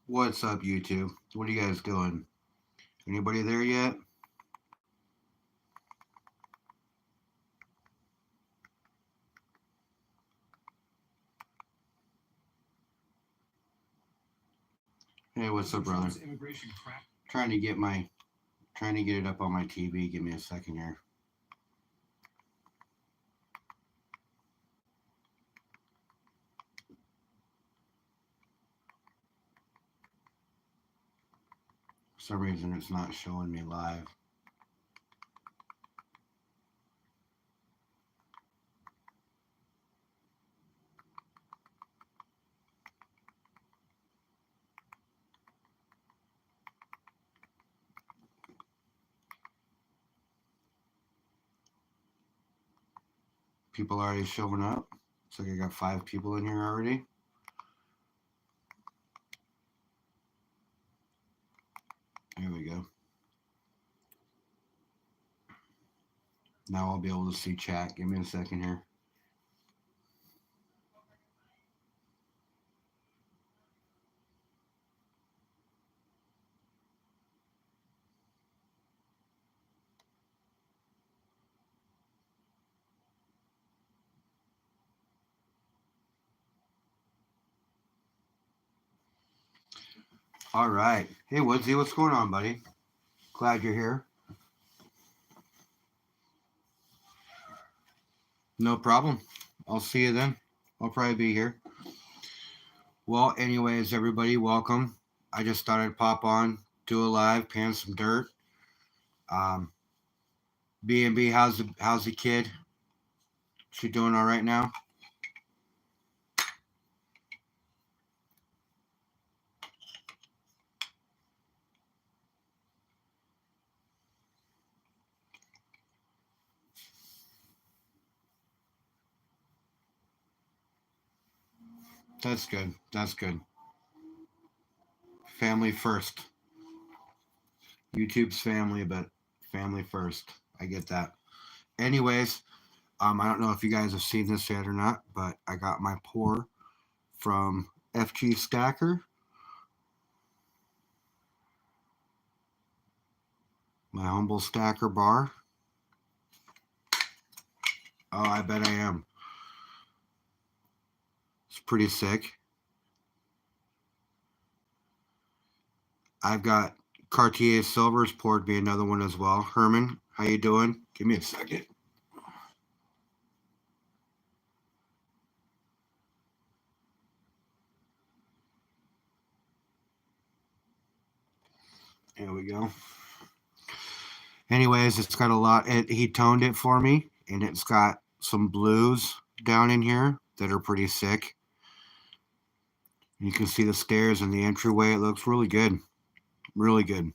What's up, YouTube? What are you guys doing? Anybody there yet? Hey, what's up, brother? Trying to get my trying to get it up on my TV. Give me a second here. For some reason, it's not showing me live. People already showing up. Looks like I got 5 people in here already. There we go. Now I'll be able to see chat. Give me a second here. All right. Hey, Woodsy, what's going on, buddy? Glad you're here. No problem. I'll see you then. I'll probably be here. Well, anyways, everybody, welcome. I just thought I'd pop on, do a live, pan some dirt. Um, B&B, how's the kid? She doing all right now? That's good. That's good. Family first. YouTube's family, but family first. I get that. Anyways, I don't know if you guys have seen this yet or not, but I got my pour from FG Stacker. My humble stacker bar. Oh, I bet I am. It's pretty sick. I've got Cartier Silvers poured me another one as well. Herman, how you doing? Give me a second. There we go. Anyways, it's got a lot. He toned it for me, and it's got some blues down in here that are pretty sick. You can see the stairs and the entryway. It looks really good. Really good.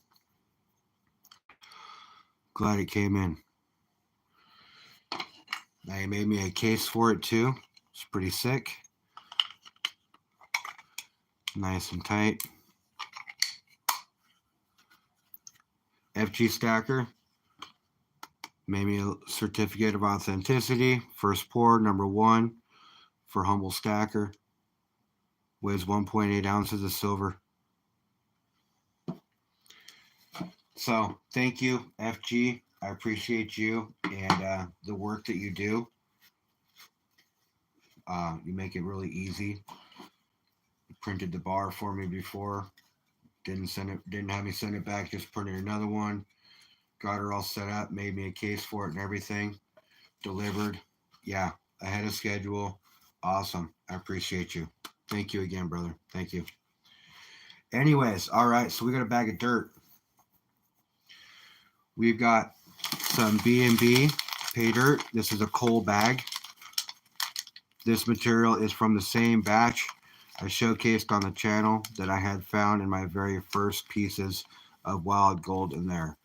Glad it came in. They made me a case for it too. It's pretty sick. Nice and tight. FG Stacker made me a certificate of authenticity. First pour, number 1 for Humble Stacker. Weighs 1.8 ounces of silver. So thank you, FG. I appreciate you and the work that you do. You make it really easy. You printed the bar for me before. Didn't have me send it back. Just printed another one. Got her all set up. Made me a case for it and everything. Delivered. Yeah, ahead of schedule. Awesome. I appreciate you. Thank you again, brother. Thank you. Anyways, all right. So we got a bag of dirt. We've got some B&B pay dirt. This is a coal bag. This material is from the same batch I showcased on the channel that I had found in my very first pieces of wild gold in there.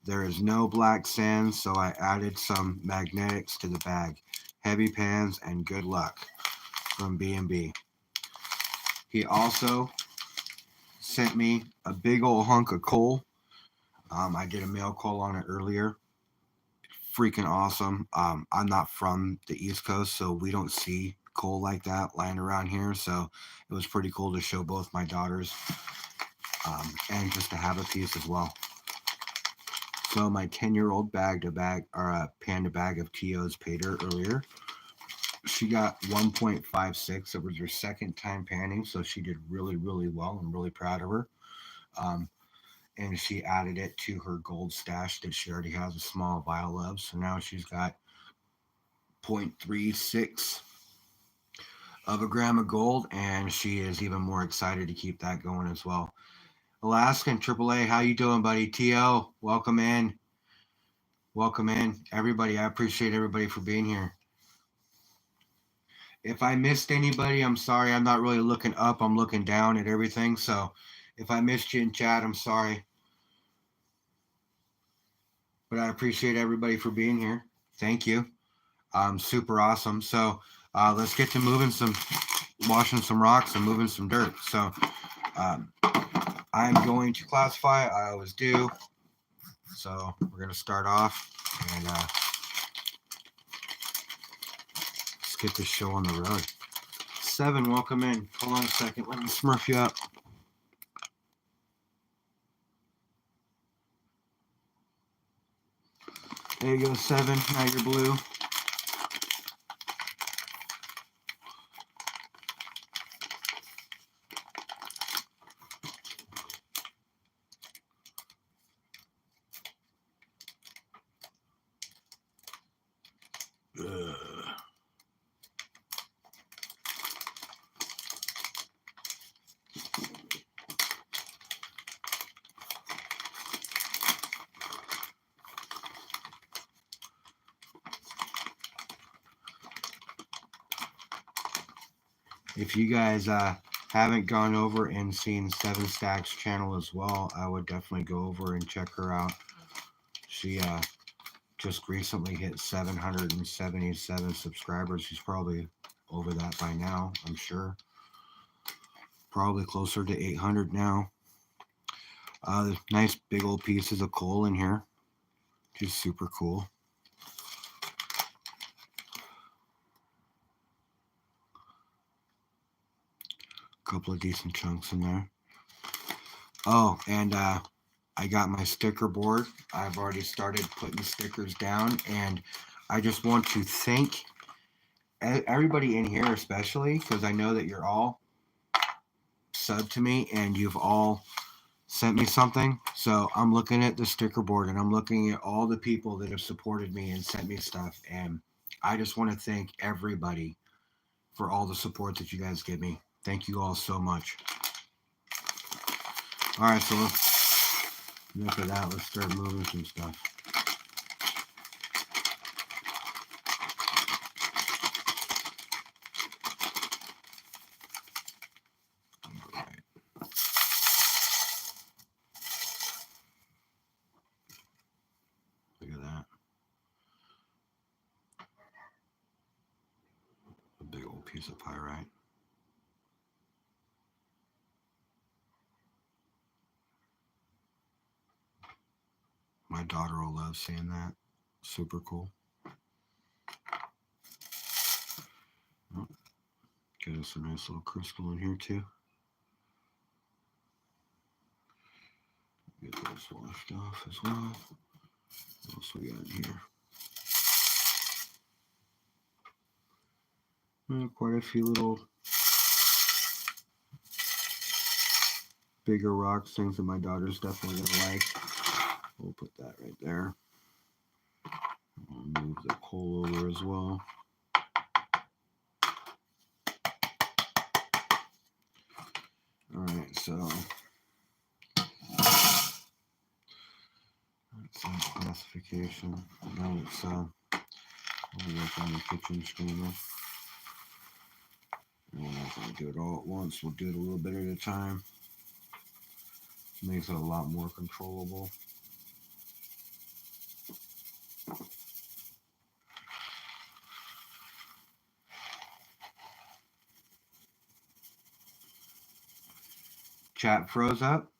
There is no black sand, so I added some magnetics to the bag. Heavy pans and good luck from B&B. He also sent me a big old hunk of coal. I did a mail call on it earlier. Freaking awesome. I'm not from the East Coast, so we don't see coal like that lying around here, so it was pretty cool to show both my daughters, and just to have a piece as well. So my 10-year-old bagged a panda bag of T.O.'s Pater earlier. She got 1.56. It was her second time panning, so she did really, really well. I'm really proud of her. And she added it to her gold stash that she already has a small vial of. So now she's got 0.36 of a gram of gold, and she is even more excited to keep that going as well. Alaskan AAA, how you doing, buddy? T.O., welcome in. Welcome in, everybody. I appreciate everybody for being here. If I missed anybody, I'm sorry. I'm not really looking up. I'm looking down at everything. So if I missed you in chat, I'm sorry. But I appreciate everybody for being here. Thank you. Super awesome. So let's get to washing some rocks and moving some dirt. So I'm going to classify. I always do. So we're going to start off and let's get this show on the road. 7, welcome in. Hold on a second. Let me smurf you up. There you go, 7. Now you're blue. If you guys haven't gone over and seen 7 Stacks channel as well, I would definitely go over and check her out. She just recently hit 777 subscribers. She's probably over that by now, I'm sure. Probably closer to 800 now. There's nice big old pieces of coal in here. She's super cool. Couple of decent chunks in there. Oh, and I got my sticker board. I've already started putting stickers down, and I just want to thank everybody in here, especially because I know that you're all subbed to me and you've all sent me something. So I'm looking at the sticker board and I'm looking at all the people that have supported me and sent me stuff, and I just want to thank everybody for all the support that you guys give me. Thank you all so much. All right, so enough of that. Let's start moving some stuff. All right. Look at that. A big old piece of pyrite. My daughter will love seeing that. Super cool. Oh, got us a nice little crystal in here too. Get those washed off as well. What else we got in here? Quite a few little bigger rocks, things that my daughter's definitely gonna like. We'll put that right there. I'll move the coal over as well. All right, so that's that classification. Now let's we'll work on the kitchen screamer. We're not going to do it all at once. We'll do it a little bit at a time. Makes it a lot more controllable. Chat froze up.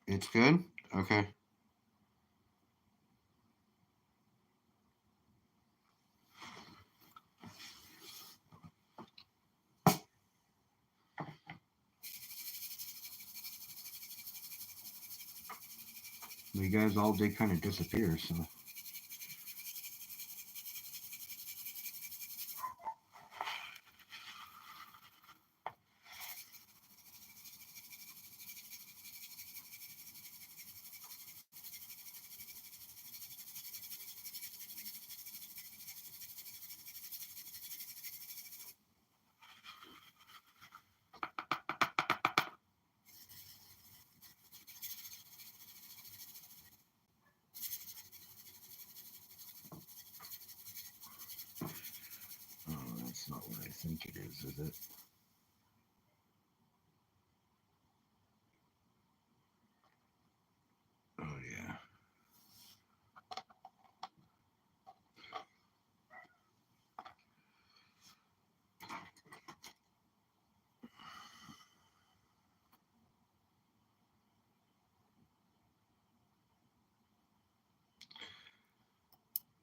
It's good? Okay. You guys all did kind of disappear, so. Oh, that's not what I think it is it? Oh, yeah.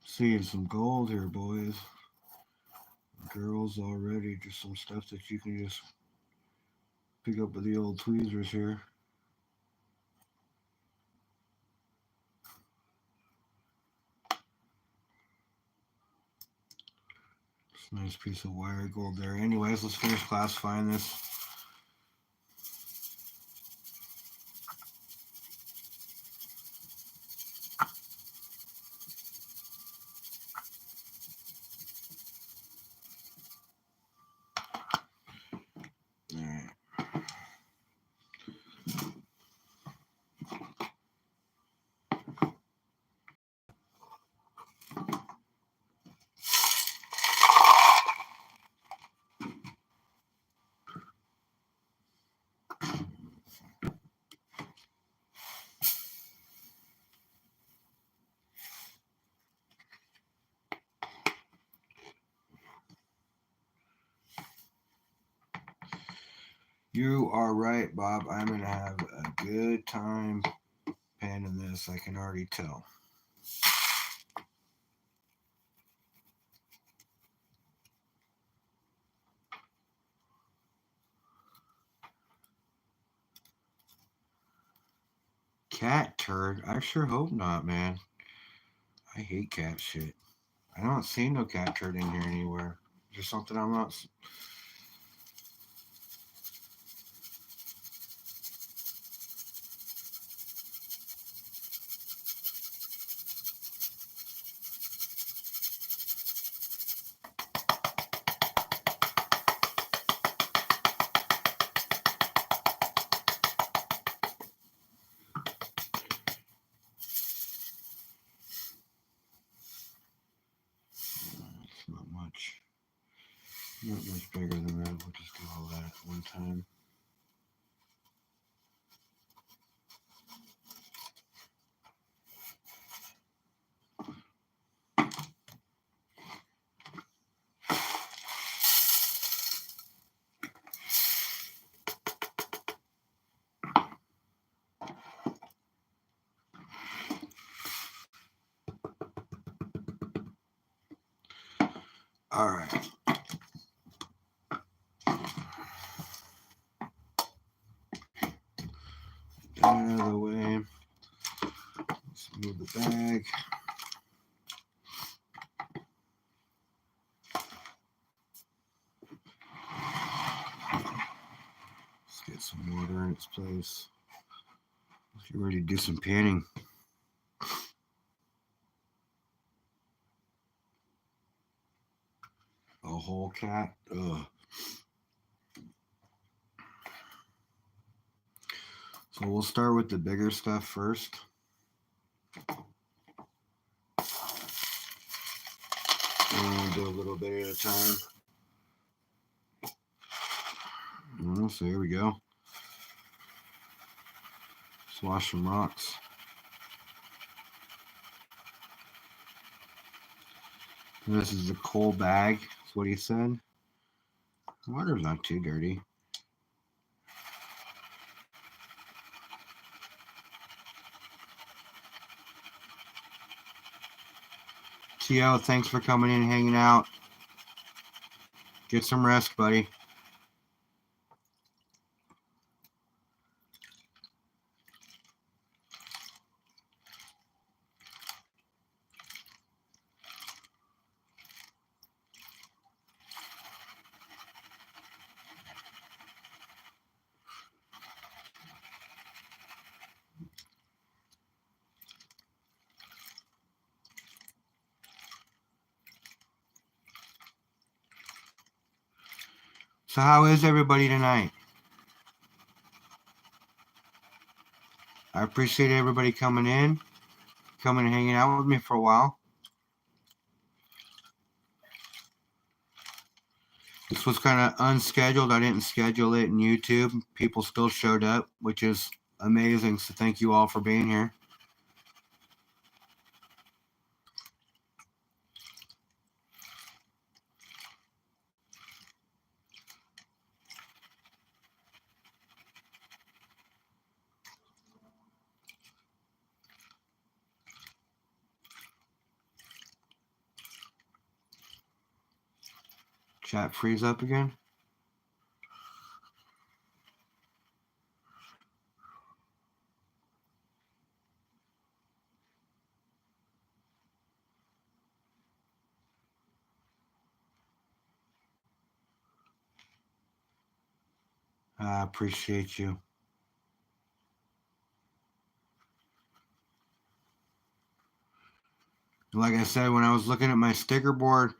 Seeing some gold here, boys. Girls already. Just some stuff that you can just pick up with the old tweezers here. It's a nice piece of wire gold there. Anyways, let's finish classifying this. Alright. You are right, Bob. I'm going to have a good time panning this. I can already tell. Cat turd? I sure hope not, man. I hate cat shit. I don't see no cat turd in here anywhere. Just something I'm not. It's not much. Not much bigger than that. We'll just do all that at one time. All right. Out of the way. Let's move the bag. Let's get some water in its place. Get ready to do some panning. A whole cat? Ugh. So we'll start with the bigger stuff first. And we'll do a little bit at a time. So here we go. Swash some rocks. And this is the coal bag. That's what he said. The water's not too dirty. T.O., thanks for coming in and hanging out. Get some rest, buddy. So how is everybody tonight? I appreciate everybody coming in, coming and hanging out with me for a while. This was kind of unscheduled. I didn't schedule it in YouTube. People still showed up, which is amazing. So thank you all for being here. Chat freeze up again. I appreciate you. Like I said, when I was looking at my sticker board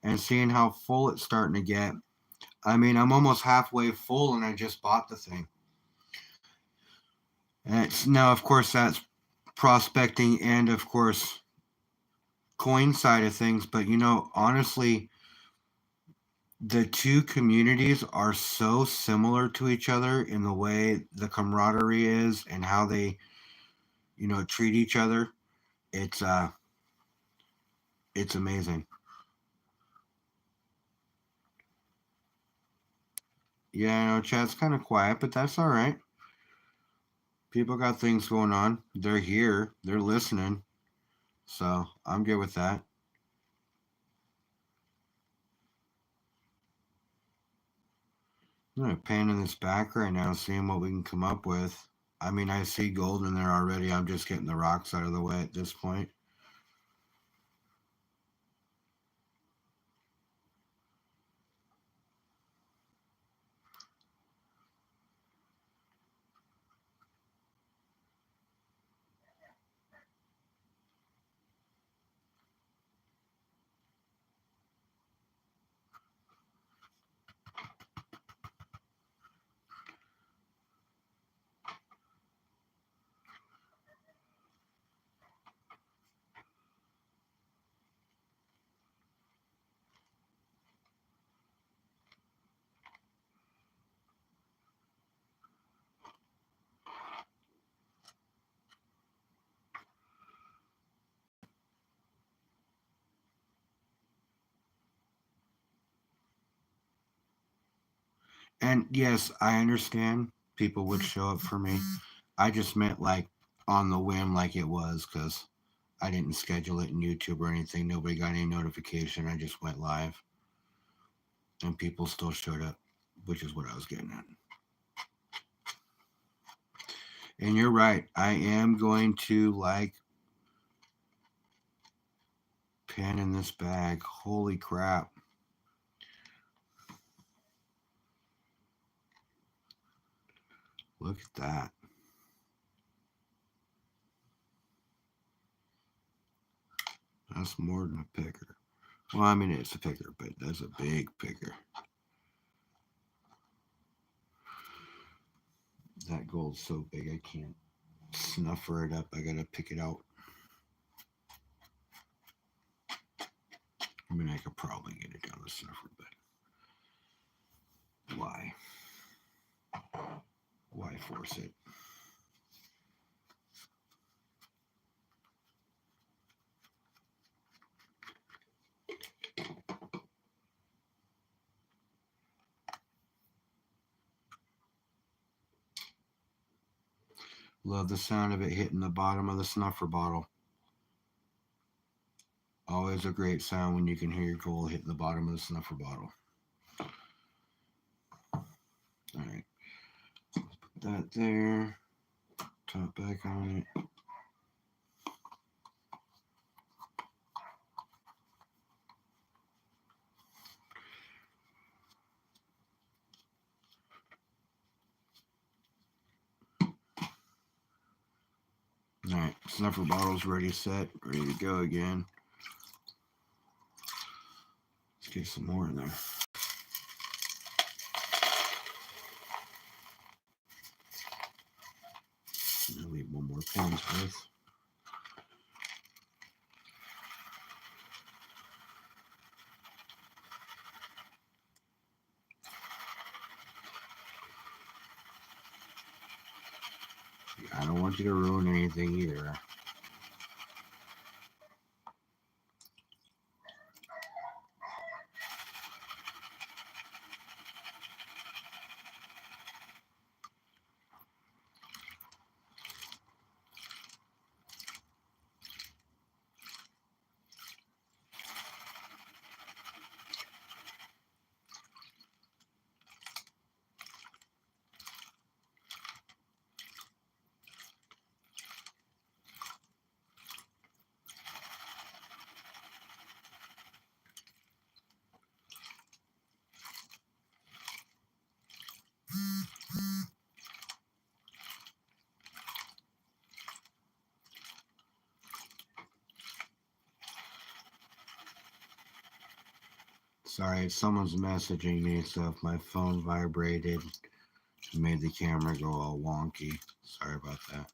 and seeing how full it's starting to get, I mean, I'm almost halfway full and I just bought the thing. And it's, now, of course, that's prospecting and, of course, coin side of things. But, you know, honestly, the two communities are so similar to each other in the way the camaraderie is and how they, you know, treat each other. It's amazing. Yeah, I know chat's kind of quiet, but that's all right. People got things going on. They're here. They're listening. So I'm good with that. I'm gonna pan in this back right now, seeing what we can come up with. I mean, I see gold in there already. I'm just getting the rocks out of the way at this point. And yes, I understand people would show up for me. I just meant like on the whim, like it was, because I didn't schedule it in YouTube or anything. Nobody got any notification. I just went live. And people still showed up, which is what I was getting at. And you're right. I am going to like pan in this bag. Holy crap. Look at that. That's more than a picker. Well, I mean, it's a picker, but that's a big picker. That gold's so big, I can't snuffer it up. I gotta pick it out. I mean, I could probably get it down the snuffer, but why? Why force it? Love the sound of it hitting the bottom of the snuffer bottle. Always a great sound when you can hear your gold hitting the bottom of the snuffer bottle. Alright. Put that there. Top back on it. Alright, snuffer bottle's ready, set, ready to go again. Let's get some more in there. I'll leave one more pin's worth. I don't want you to ruin anything either. Sorry, someone's messaging me, so if my phone vibrated, it made the camera go all wonky. Sorry about that.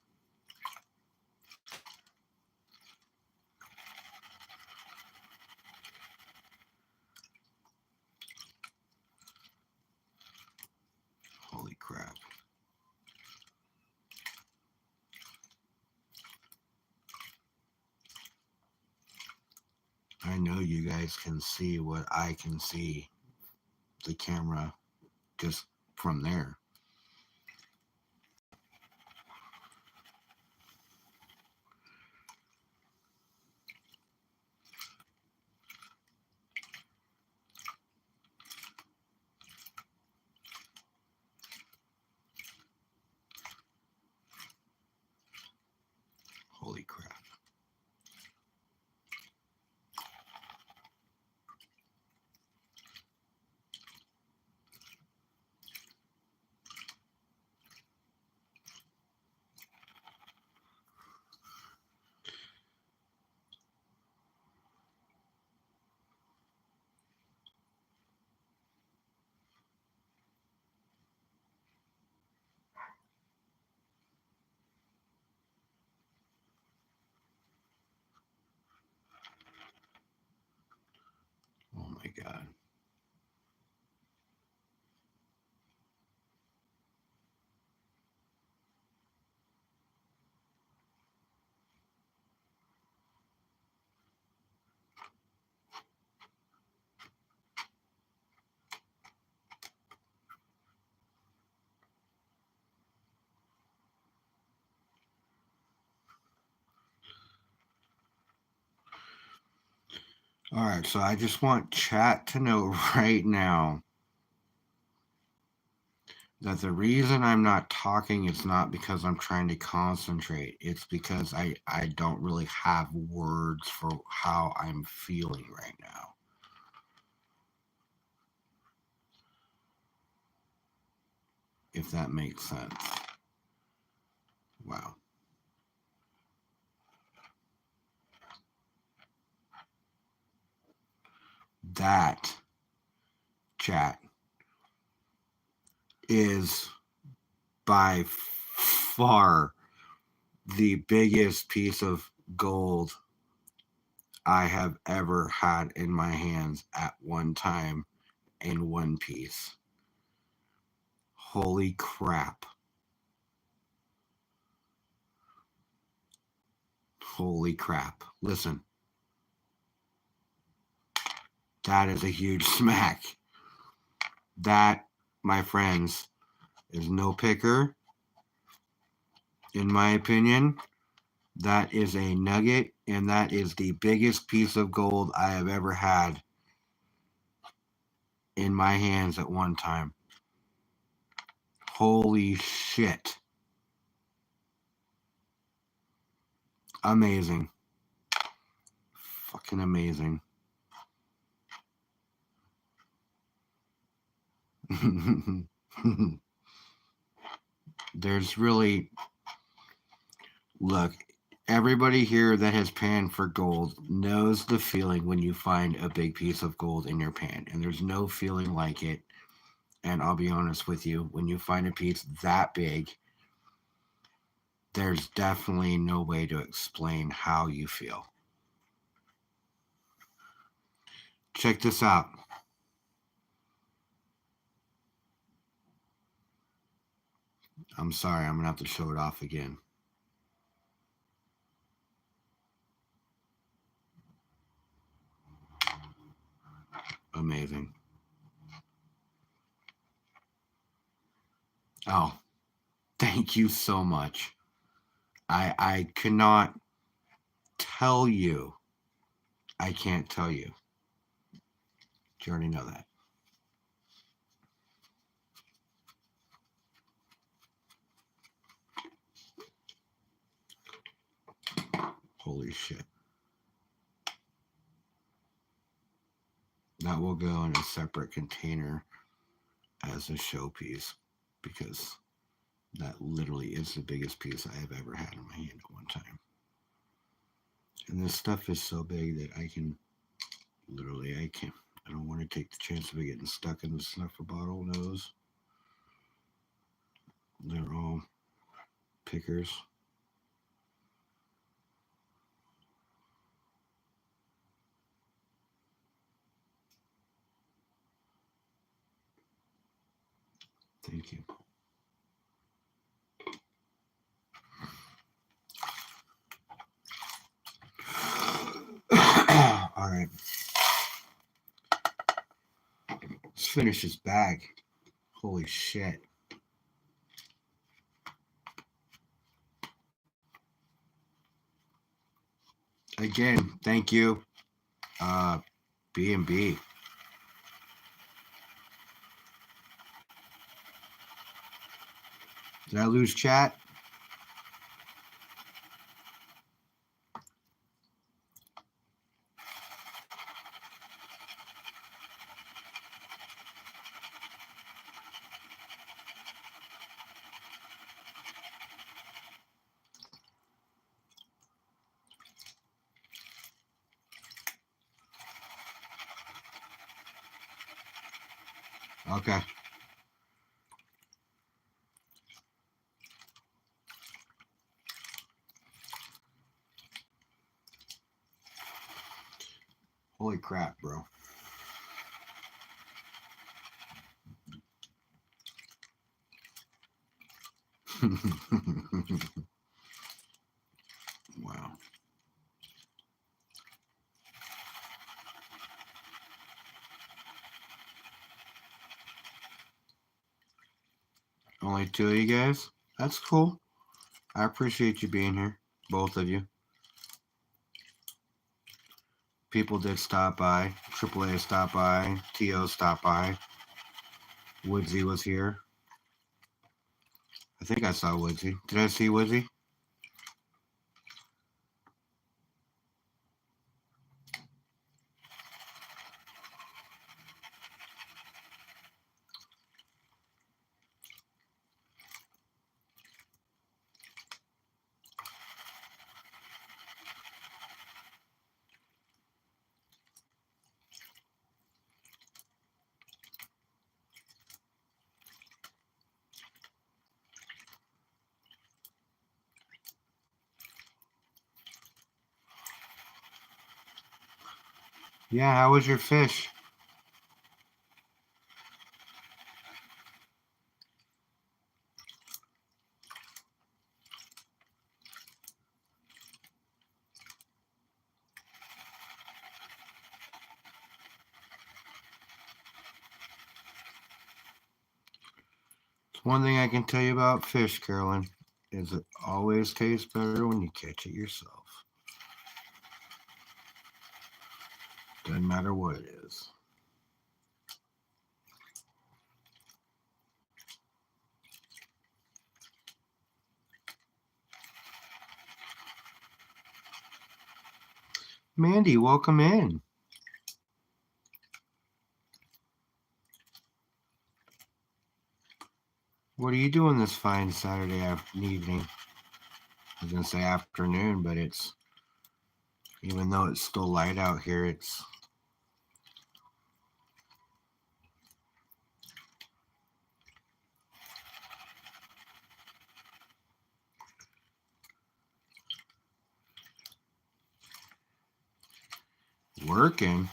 Holy crap. I know you guys can see what I can see. The camera just from there. Holy crap. Oh my God. All right, so I just want chat to know right now that the reason I'm not talking is not because I'm trying to concentrate. It's because I don't really have words for how I'm feeling right now. If that makes sense. Wow. That, chat, is by far the biggest piece of gold I have ever had in my hands at one time in one piece. Holy crap. Holy crap. Listen. That is a huge smack. That, my friends, is no picker, in my opinion. That is a nugget, and that is the biggest piece of gold I have ever had in my hands at one time. Holy shit. Amazing. Fucking amazing. There's really, look, everybody here that has panned for gold knows the feeling when you find a big piece of gold in your pan, and there's no feeling like it. And I'll be honest with you, when you find a piece that big, there's definitely no way to explain how you feel. Check this out. I'm sorry, I'm gonna have to show it off again. Amazing. Oh, thank you so much. I cannot tell you. I can't tell you. You already know that. Holy shit. That will go in a separate container as a showpiece because that literally is the biggest piece I have ever had in my hand at one time. And this stuff is so big that I can literally, I don't want to take the chance of it getting stuck in the snuffer bottle nose. They're all pickers. Thank you. All right. Let's finish this bag. Holy shit. Again, thank you, B&B. Did I lose chat? Okay. Holy crap, bro. Wow. Only two of you guys? That's cool. I appreciate you being here, both of you. People did stop by. AAA stopped by. TO stopped by. Woodsy was here. I think I saw Woodsy. Did I see Woodsy? Yeah, how was your fish? One thing I can tell you about fish, Carolyn, is that always tastes better when you catch it yourself. Doesn't matter what it is. Mandy, welcome in. What are you doing this fine Saturday evening? I was going to say afternoon, but it's, even though it's still light out here, it's working.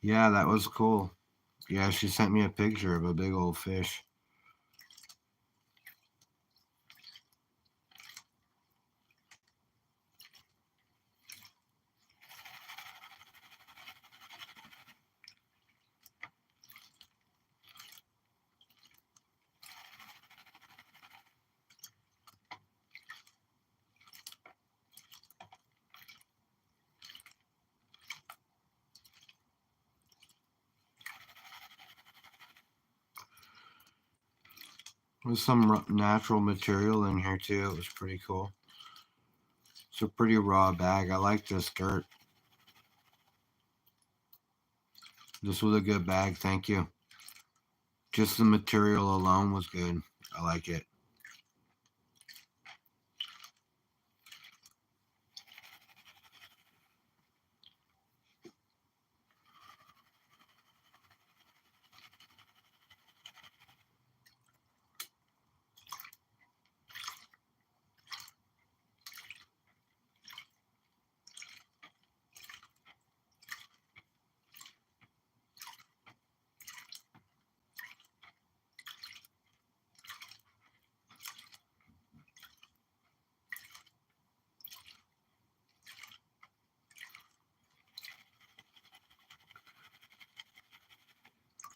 Yeah, that was cool. Yeah, she sent me a picture of a big old fish. There's some natural material in here too. It was pretty cool. It's a pretty raw bag. I like this dirt. This was a good bag. Thank you. Just the material alone was good. I like it.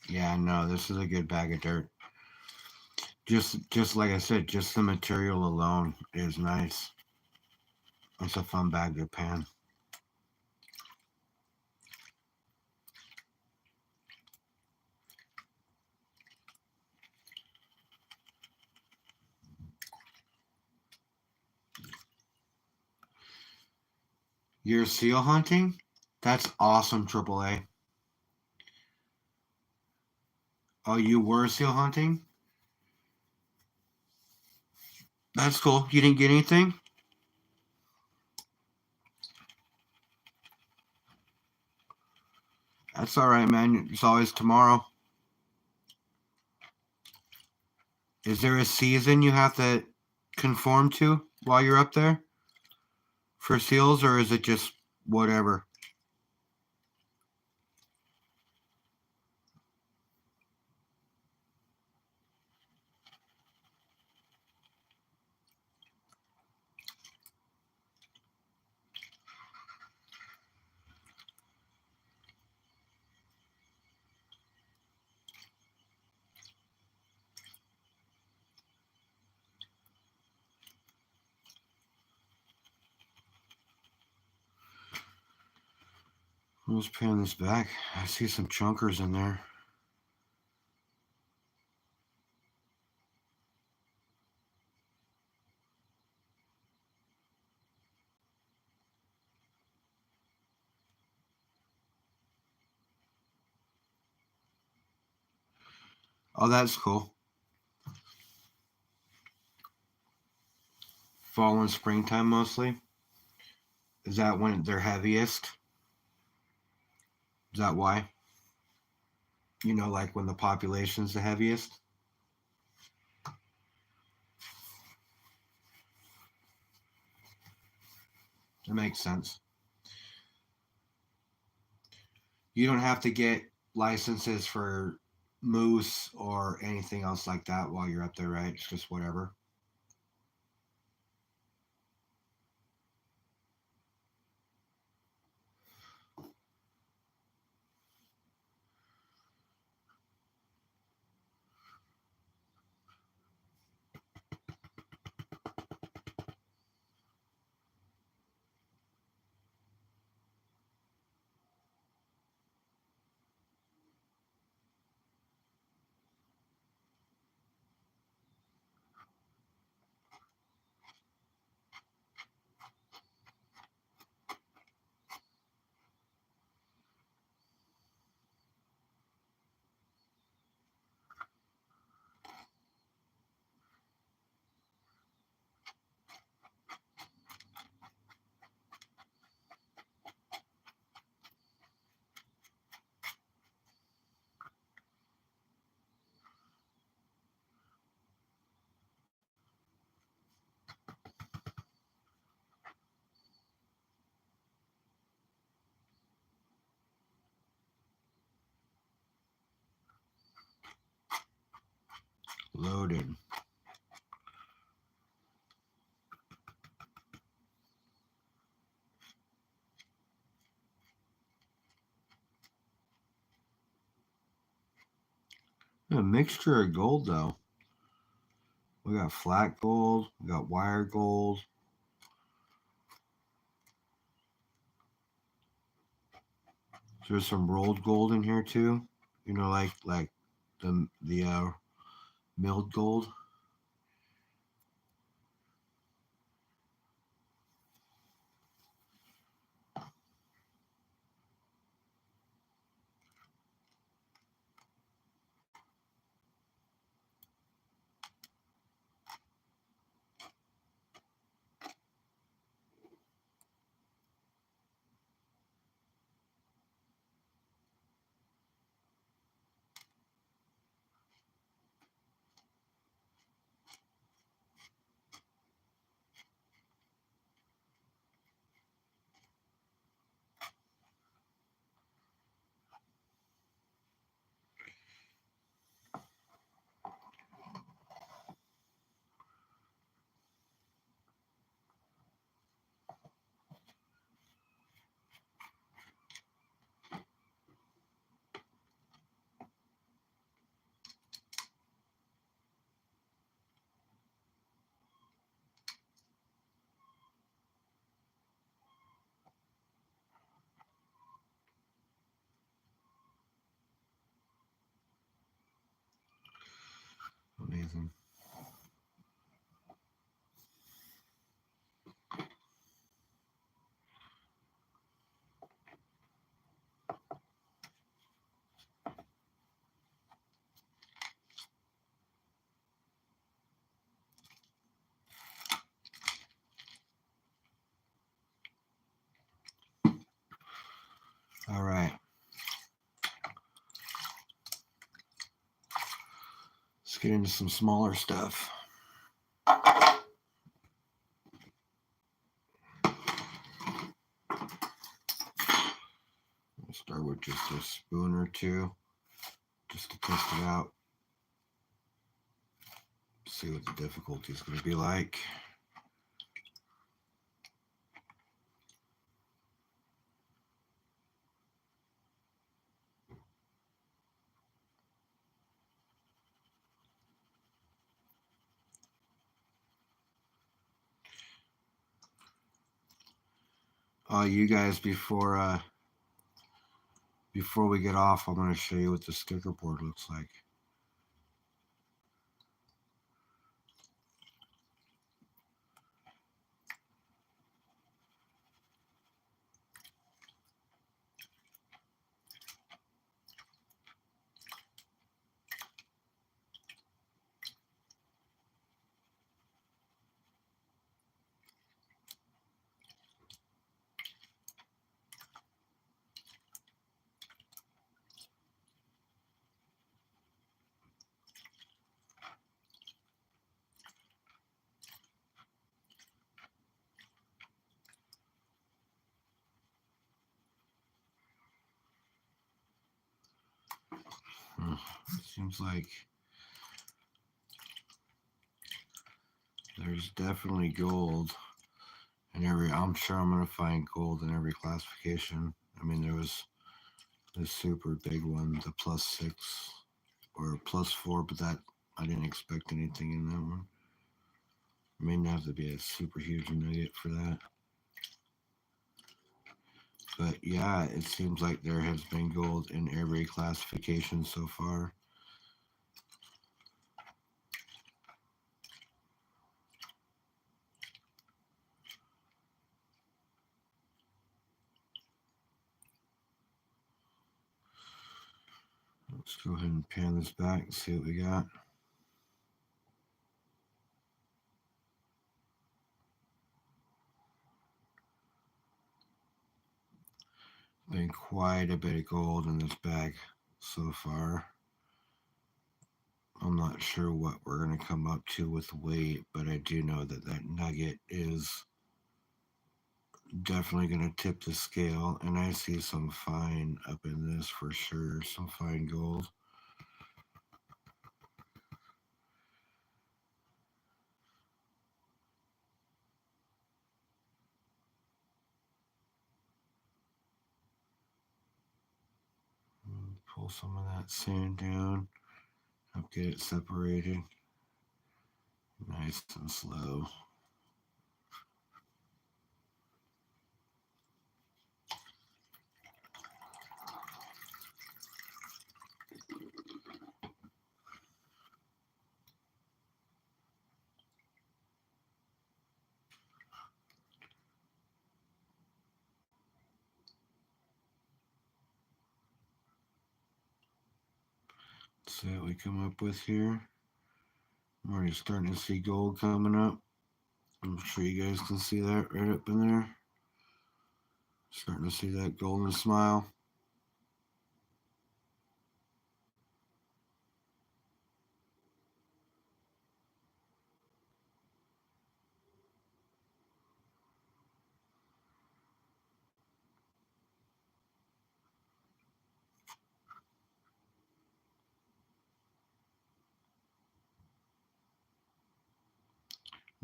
Yeah, no, this is a good bag of dirt. Just like I said, just the material alone is nice. It's a fun bag to pan. You're seal hunting? That's awesome, AAA. Oh, you were seal hunting? That's cool. You didn't get anything? That's all right, man. It's always tomorrow. Is there a season you have to conform to while you're up there for seals, or is it just whatever? Let's pan this back. I see some chunkers in there. Oh, that's cool. Fall and springtime mostly. Is that when they're heaviest? Is that why? You know, like when the population's the heaviest? That makes sense. You don't have to get licenses for moose or anything else like that while you're up there, right? It's just whatever. Loaded. A mixture of gold though. We got flat gold, we got wire gold. There's some rolled gold in here too. You know, like the milled gold. Amazing. All right. Let's get into some smaller stuff. We'll start with just a spoon or two, just to test it out. See what the difficulty is going to be like. You guys, before we get off, I'm going to show you what the sticker board looks like. Seems like there's definitely gold in every. I'm sure I'm gonna find gold in every classification. I mean, there was the super big one, the +6 or +4, but that I didn't expect anything in that one. It may not have to be a super huge nugget for that. But yeah, it seems like there has been gold in every classification so far. Let's go ahead and pan this back and see what we got. Been quite a bit of gold in this bag so far. I'm not sure what we're going to come up to with weight, but I do know that that nugget is definitely going to tip the scale, and I see some fine up in this for sure, some fine gold. Pull some of that sand down, help get it separated, nice and slow. See what we come up with here. I'm already starting to see gold coming up. I'm sure you guys can see that right up in there. Starting to see that golden smile.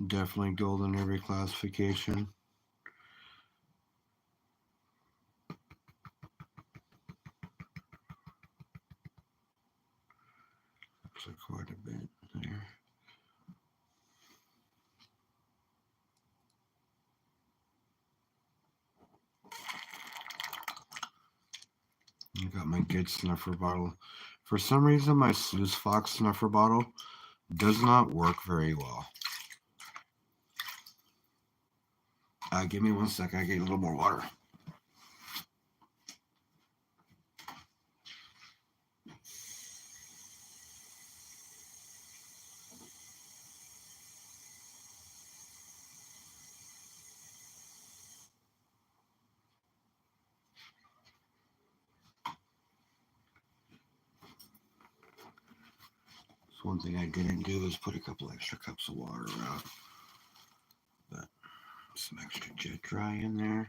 Definitely gold in every classification. Looks like quite a bit there. I got my good snuffer bottle. For some reason, my Sluice Fox snuffer bottle does not work very well. Give me 1 sec. I get a little more water. So one thing I didn't do is put a couple extra cups of water out. But some extra jet dry in there.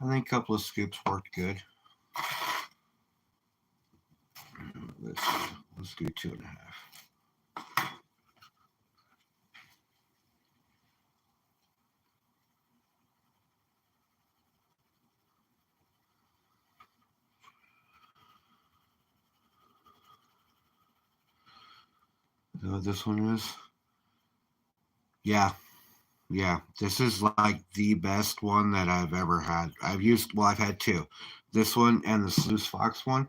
I think a couple of scoops worked good. Let's do 2.5. You know what this one is? Yeah. This is like the best one that I've ever had. I've had two. This one and the Sluice Fox one.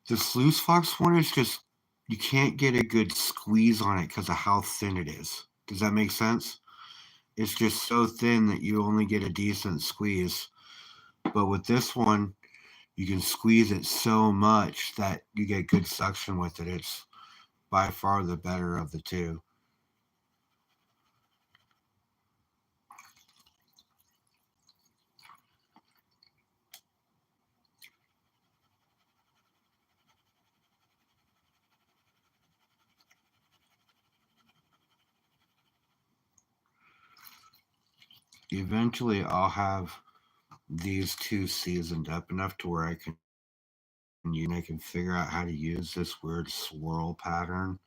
The Sluice Fox one is just, you can't get a good squeeze on it because of how thin it is. Does that make sense? It's just so thin that you only get a decent squeeze. But with this one, you can squeeze it so much that you get good suction with it. It's by far the better of the two. Eventually, I'll have these two seasoned up enough to where I can you can figure out how to use this weird swirl pattern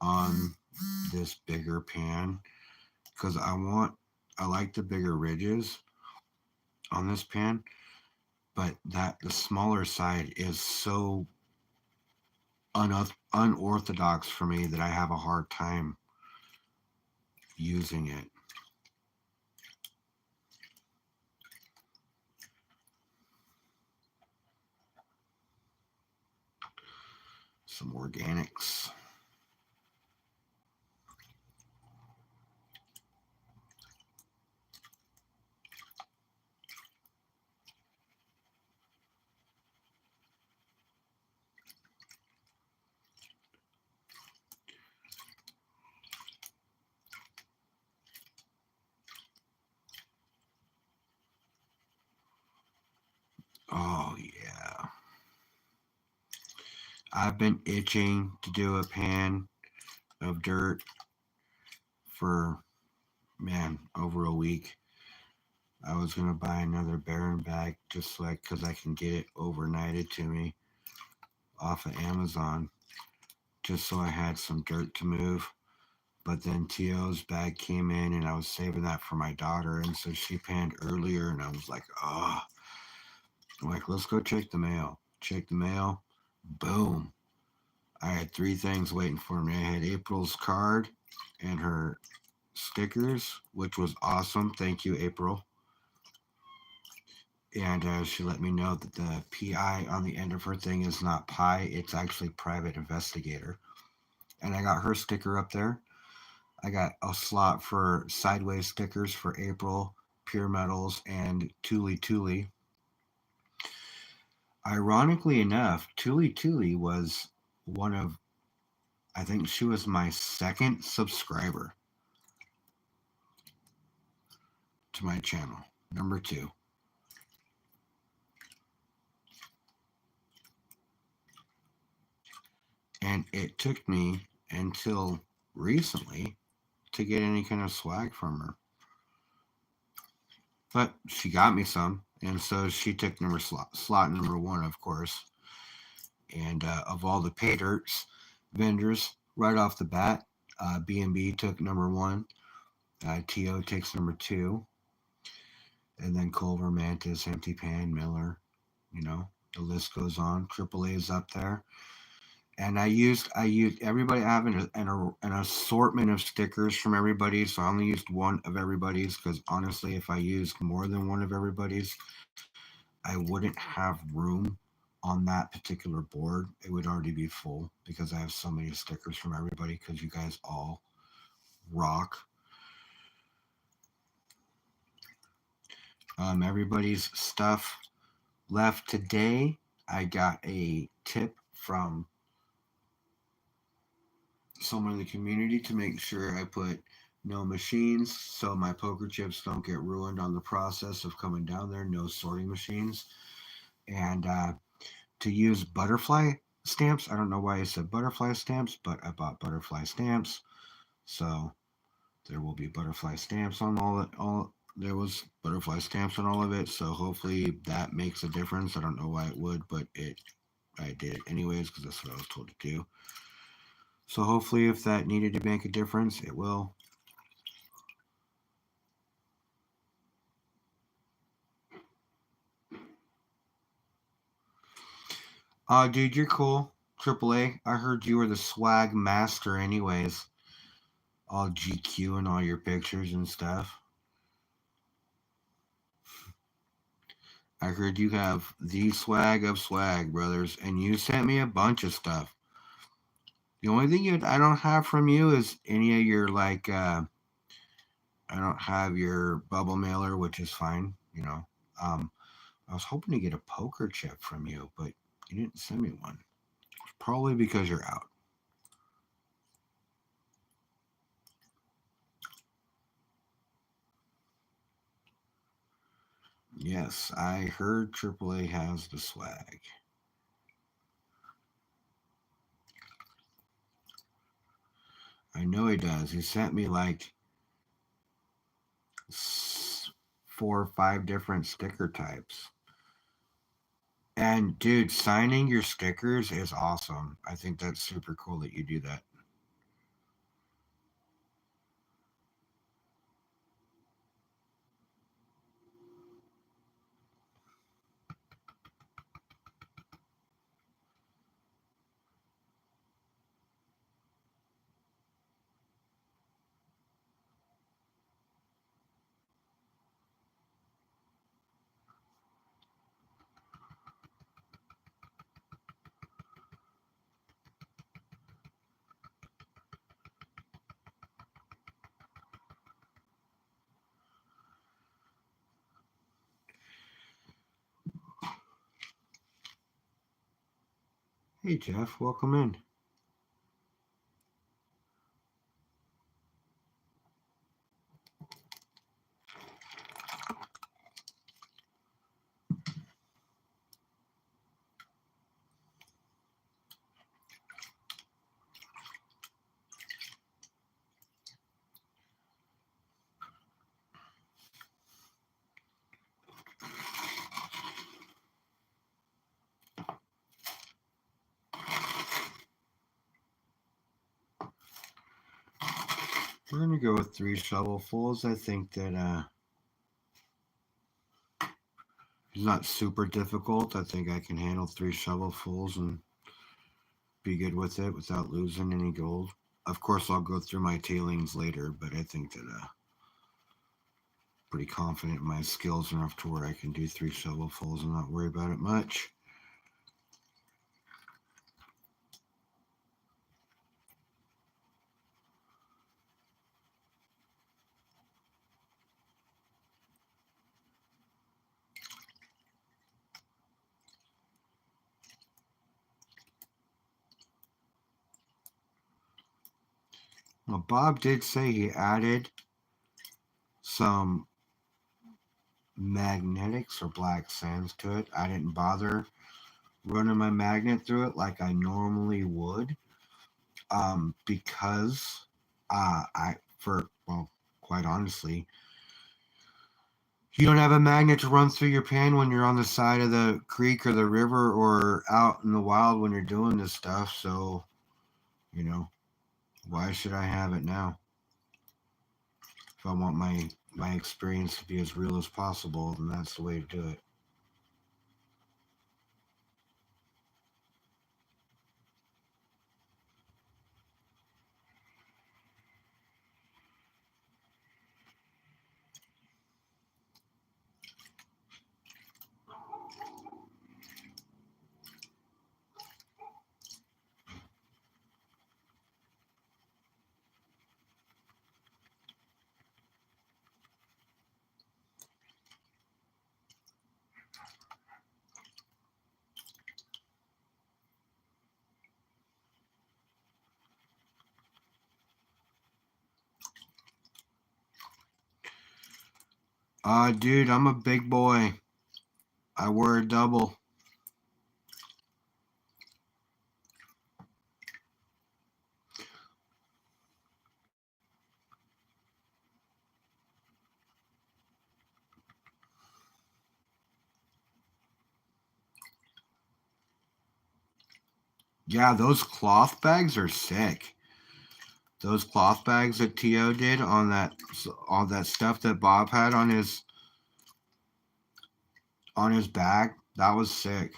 on this bigger pan, because I like the bigger ridges on this pan, but that the smaller side is so unorthodox for me that I have a hard time using it. Some organics. Oh, yeah. I've been itching to do a pan of dirt for, man, over a week. I was going to buy another Baron bag just like because I can get it overnighted to me off of Amazon, just so I had some dirt to move. But then Tio's bag came in and I was saving that for my daughter. And so she panned earlier and I was like, oh, I'm like, let's go check the mail. Check the mail. Boom. I had 3 things waiting for me. I had April's card and her stickers, which was awesome. Thank you, April. And she let me know that the PI on the end of her thing is not Pi, it's actually Private Investigator. And I got her sticker up there. I got a slot for sideways stickers for April, Pure Metals, and Tuli Tuli. Ironically enough, Tuli Tuli was one of, I think she was my second subscriber to my channel, number 2. And it took me until recently to get any kind of swag from her. But she got me some, and so she took slot number 1, of course. And of all the pay dirts vendors, right off the bat, B&B took number 1. TO takes number 2. And then Culver, Mantis, Empty Pan, Miller, the list goes on. AAA is up there. And I used everybody having an assortment of stickers from everybody, so I only used one of everybody's because honestly, if I used more than one of everybody's, I wouldn't have room on that particular board. It would already be full because I have so many stickers from everybody because you guys all rock. Everybody's stuff left today. I got a tip from someone in the community to make sure I put no machines so my poker chips don't get ruined on the process of coming down there. No sorting machines. And to use butterfly stamps. I don't know why I said butterfly stamps, but I bought butterfly stamps. So there will be butterfly stamps on all there was butterfly stamps on all of it. So hopefully that makes a difference. I don't know why it would, but I did it anyways because that's what I was told to do. So hopefully if that needed to make a difference, it will. Dude, you're cool. AAA, I heard you were the swag master anyways. All GQ and all your pictures and stuff. I heard you have the swag of swag, brothers, and you sent me a bunch of stuff. The only thing I don't have from you is any of your, I don't have your bubble mailer, which is fine, I was hoping to get a poker chip from you, but you didn't send me one. Probably because you're out. Yes, I heard AAA has the swag. I know he does. He sent me 4 or 5 different sticker types. And dude, signing your stickers is awesome. I think that's super cool that you do that. Hey Jeff, welcome in. We're gonna go with 3 shovelfuls. I think that it's not super difficult. I think I can handle 3 shovelfuls and be good with it without losing any gold. Of course, I'll go through my tailings later, but I think that pretty confident in my skills enough to where I can do 3 shovelfuls and not worry about it much. Well, Bob did say he added some magnetics or black sands to it. I didn't bother running my magnet through it like I normally would, because quite honestly, you don't have a magnet to run through your pan when you're on the side of the creek or the river or out in the wild when you're doing this stuff. So, you know, why should I have it now? If I want my experience to be as real as possible, then that's the way to do it. Dude, I'm a big boy. I wear a double. Yeah, those cloth bags are sick. Those cloth bags that To did on that stuff that Bob had on his bag, that was sick.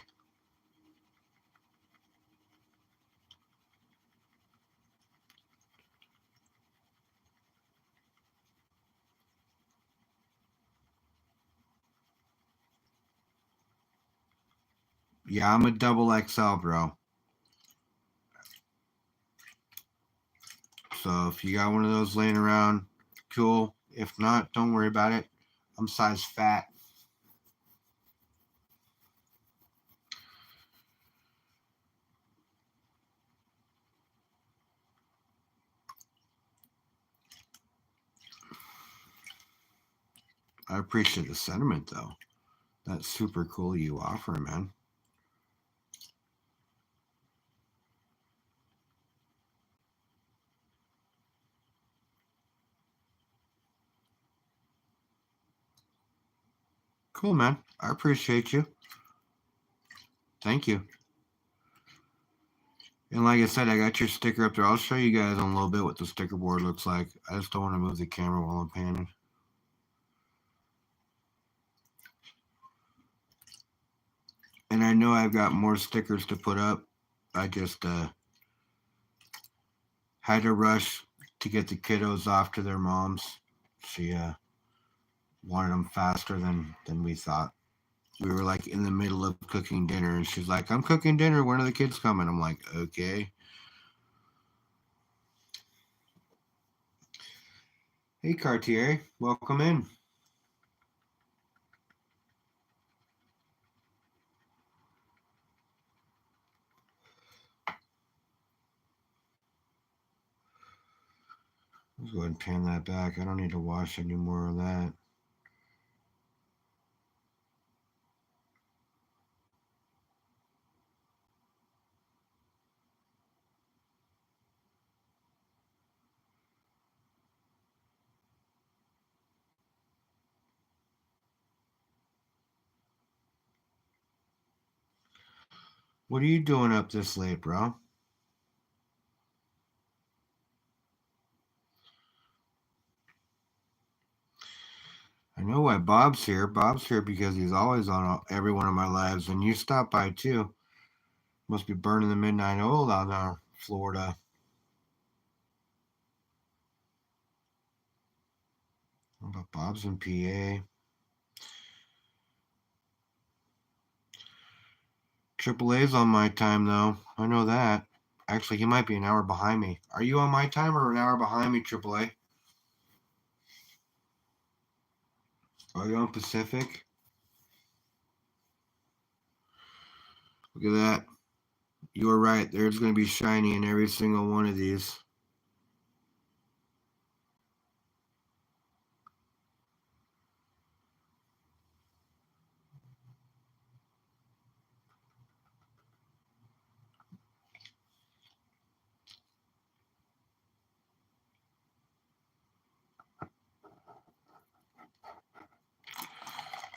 Yeah, I'm a double XL, bro. So if you got one of those laying around, cool. If not, don't worry about it. I'm size fat. I appreciate the sentiment, though. That's super cool you offer, man. Cool, man. I appreciate you. Thank you. And like I said, I got your sticker up there. I'll show you guys in a little bit what the sticker board looks like. I just don't want to move the camera while I'm panning. And I know I've got more stickers to put up. I just had to rush to get the kiddos off to their moms. She wanted them faster than we thought. We were like in the middle of cooking dinner, and she's like, "I'm cooking dinner. When are the kids coming?" I'm like, "Okay." Hey, Cartier, welcome in. Let's go ahead and pan that back. I don't need to wash any more of that. What are you doing up this late, bro? I know why Bob's here. Bob's here because he's always on every one of my lives, and you stopped by too. Must be burning the midnight oil out there, Florida. But Bob's in PA. AAA's on my time though. I know that. Actually, he might be an hour behind me. Are you on my time or an hour behind me, AAA? Are you on Pacific? Look at that. You were right. There's going to be shiny in every single one of these.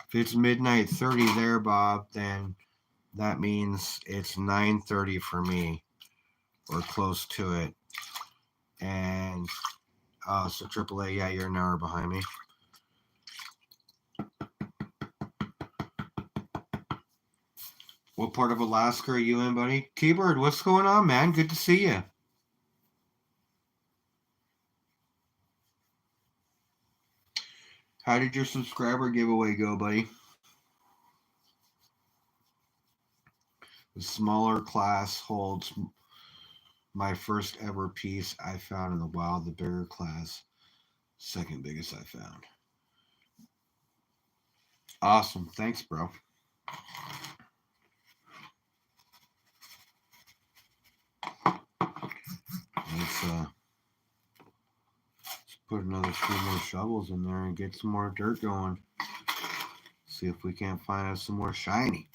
If it's midnight 30 there, Bob, then that means it's 9:30 for me, or close to it. And so AAA, yeah, you're an hour behind me. What part of Alaska are you in, buddy? T-Bird, what's going on, man? Good to see you. How did your subscriber giveaway go, buddy? The smaller class holds my first ever piece I found in the wild. The bigger class, second biggest I found. Awesome. Thanks, bro. Let's put another few more shovels in there and get some more dirt going. See if we can't find us some more shiny.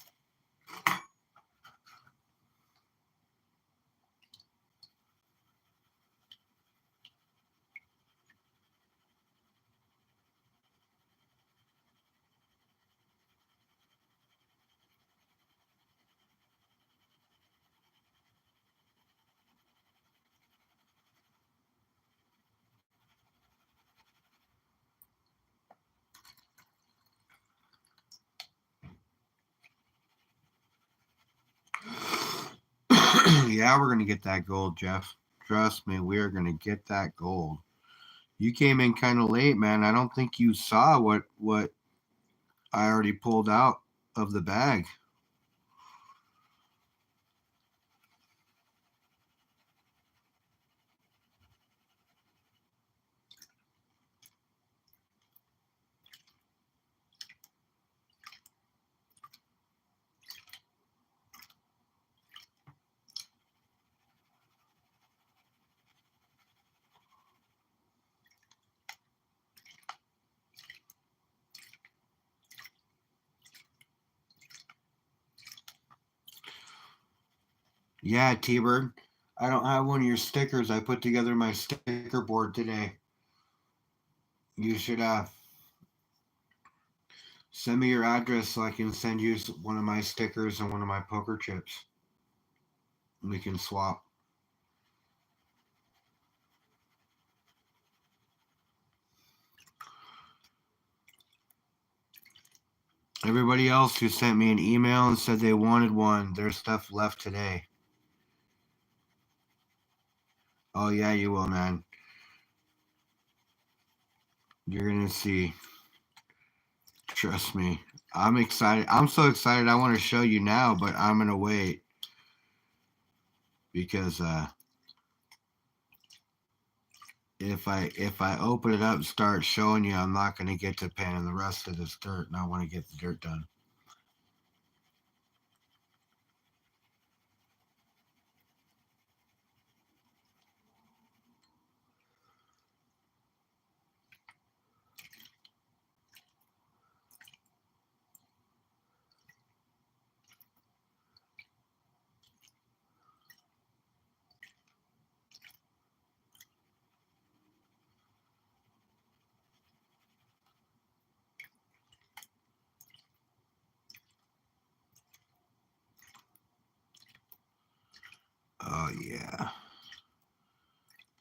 Yeah, we're gonna get that gold, Jeff. Trust me, we are gonna get that gold. You came in kind of late, man. I don't think you saw what I already pulled out of the bag. Yeah, T-Bird. I don't have one of your stickers. I put together my sticker board today. You should Send me your address so I can send you one of my stickers and one of my poker chips. We can swap. Everybody else who sent me an email and said they wanted one, there's stuff left today. Oh, yeah, you will, man. You're going to see. Trust me. I'm excited. I'm so excited. I want to show you now, but I'm going to wait because if I open it up and start showing you, I'm not going to get to panning the rest of this dirt, and I want to get the dirt done. Oh, yeah.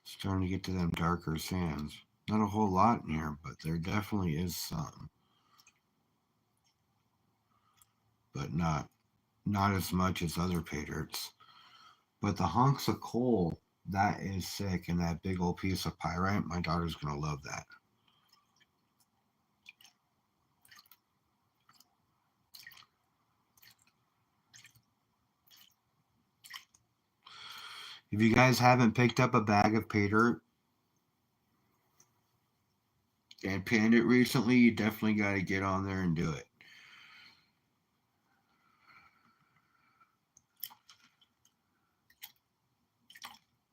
Starting to get to them darker sands. Not a whole lot in here, but there definitely is some. But not as much as other pay dirts. But the hunks of coal, that is sick. And that big old piece of pyrite, my daughter's going to love that. If you guys haven't picked up a bag of pay dirt and panned it recently, you definitely got to get on there and do it.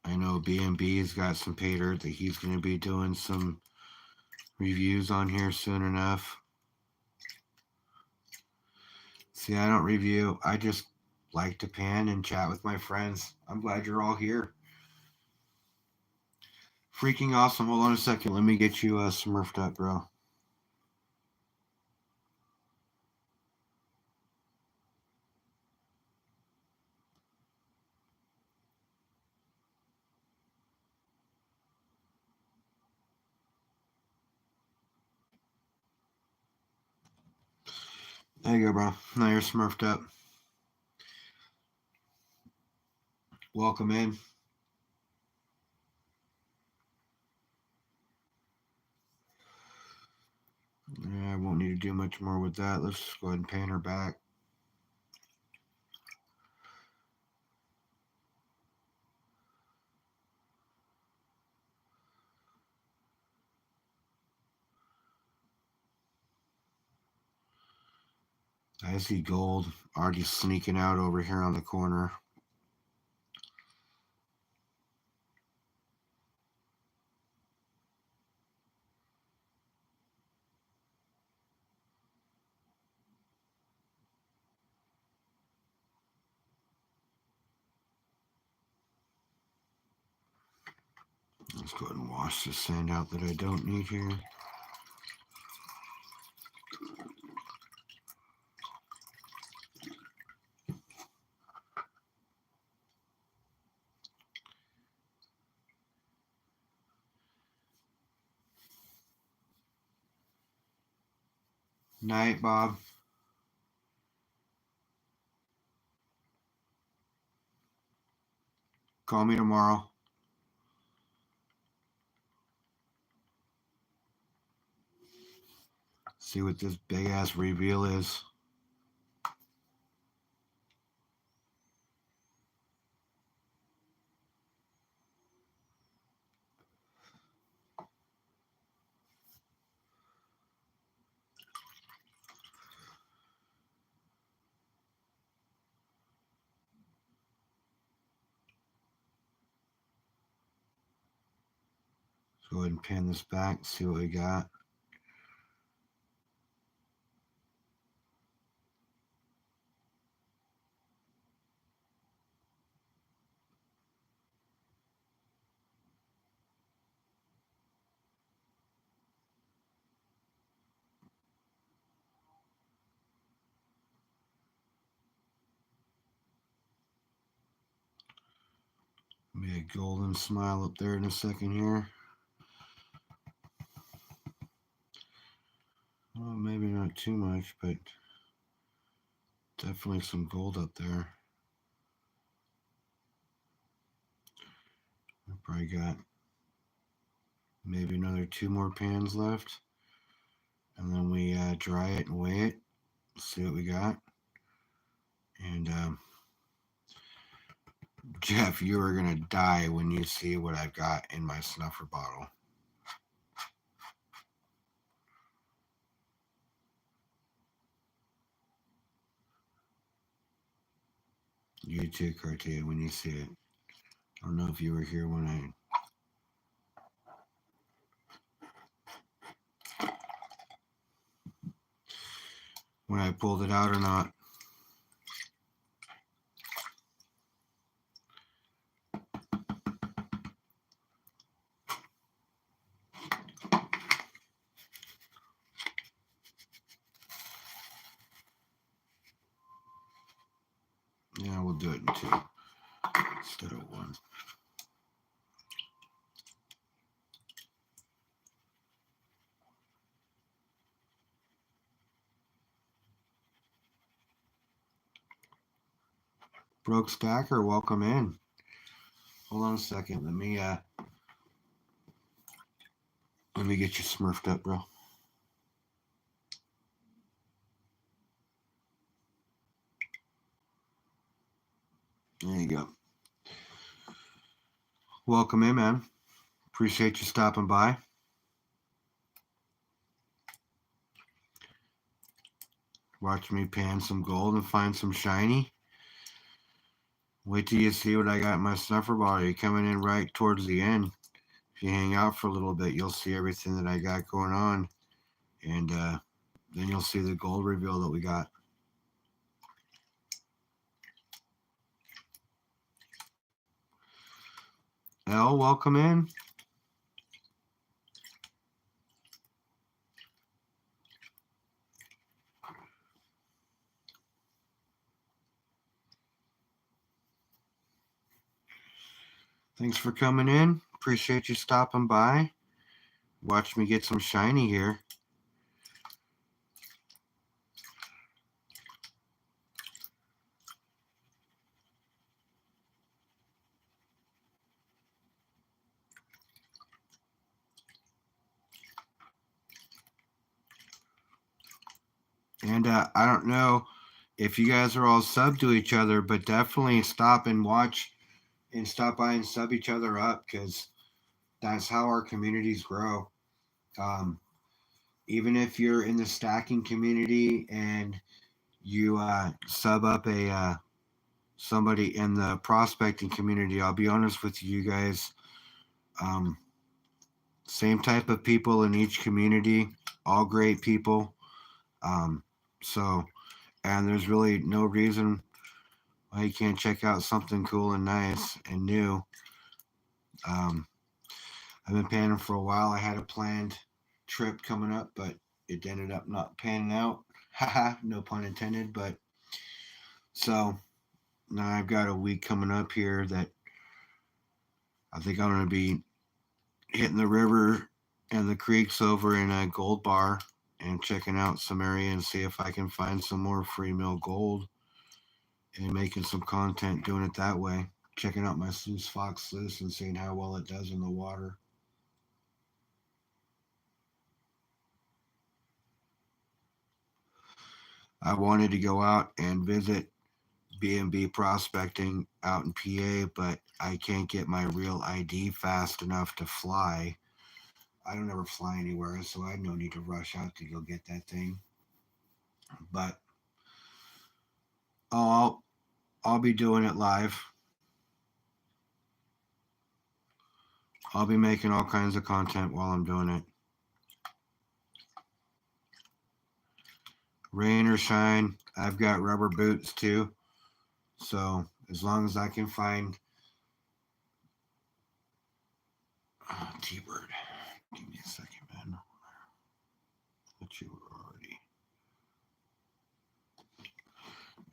I know B&B's got some pay dirt that he's going to be doing some reviews on here soon enough. See, I don't review. I just like to pan and chat with my friends. I'm glad you're all here. Freaking awesome. Hold on a second. Let me get you smurfed up, bro. There you go, bro. Now you're smurfed up. Welcome in. Yeah, I won't need to do much more with that. Let's just go ahead and pan her back. I see gold already sneaking out over here on the corner. Let's go ahead and wash this sand out that I don't need here. Night, Bob. Call me tomorrow. See what this big ass reveal is. Let's go ahead and pan this back, see what we got. Be a golden smile up there in a second here. Well, maybe not too much, but definitely some gold up there. I probably got maybe another 2 more pans left. And then we dry it and weigh it. See what we got. And Jeff, you are going to die when you see what I've got in my snuffer bottle. You too, Cartier, when you see it. I don't know if you were here when I pulled it out or not. Yeah, we'll do it in 2 instead of 1. Broke Stacker, welcome in. Hold on a second. Let me get you smurfed up, bro. There you go. Welcome in, man. Appreciate you stopping by. Watch me pan some gold and find some shiny. Wait till you see what I got in my snuffer bottle. You're coming in right towards the end. If you hang out for a little bit, you'll see everything that I got going on. And then you'll see the gold reveal that we got. Elle, welcome in. Thanks for coming in. Appreciate you stopping by. Watch me get some shiny here. And I don't know if you guys are all sub to each other, but definitely stop and watch and stop by and sub each other up, because that's how our communities grow. Even if you're in the stacking community and you sub up a somebody in the prospecting community, I'll be honest with you guys. Same type of people in each community, all great people. And there's really no reason why you can't check out something cool and nice and new. I've been panning for a while. I had a planned trip coming up, but it ended up not panning out. Haha, no pun intended. But so now I've got a week coming up here that I think I'm going to be hitting the river and the creeks over in a gold bar and checking out some area and see if I can find some more free mill gold and making some content doing it that way. Checking out my Sluice Fox Sluice and seeing how well it does in the water. I wanted to go out and visit B&B prospecting out in PA, but I can't get my real ID fast enough to fly. I don't ever fly anywhere, so I had no need to rush out to go get that thing. But I'll be doing it live. I'll be making all kinds of content while I'm doing it. Rain or shine, I've got rubber boots too. So as long as I can find T-Bird, give me a second, man. But you were already.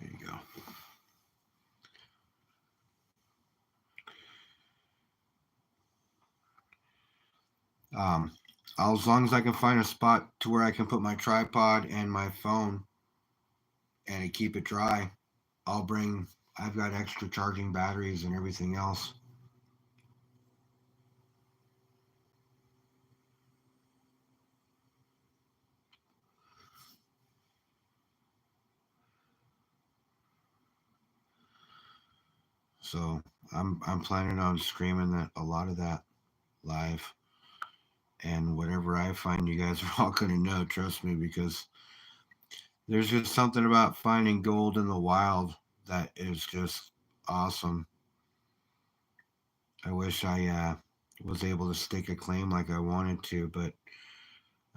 There you go. Um, as long as I can find a spot to where I can put my tripod and my phone and keep it dry, I'll bring. I've got extra charging batteries and everything else. So I'm planning on streaming that a lot of that live, and whatever I find, you guys are all gonna know. Trust me, because there's just something about finding gold in the wild that is just awesome. I wish I was able to stake a claim like I wanted to, but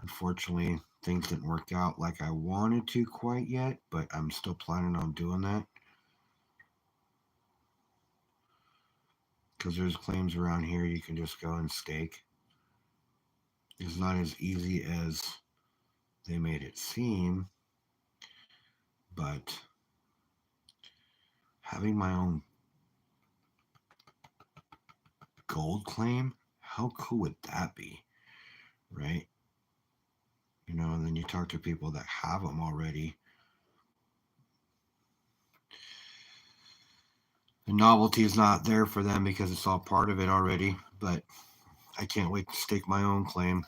unfortunately, things didn't work out like I wanted to quite yet. But I'm still planning on doing that because there's claims around here you can just go and stake. It's not as easy as they made it seem, but having my own gold claim, how cool would that be, right? You know, and then you talk to people that have them already. The novelty is not there for them because it's all part of it already, but I can't wait to stake my own claim.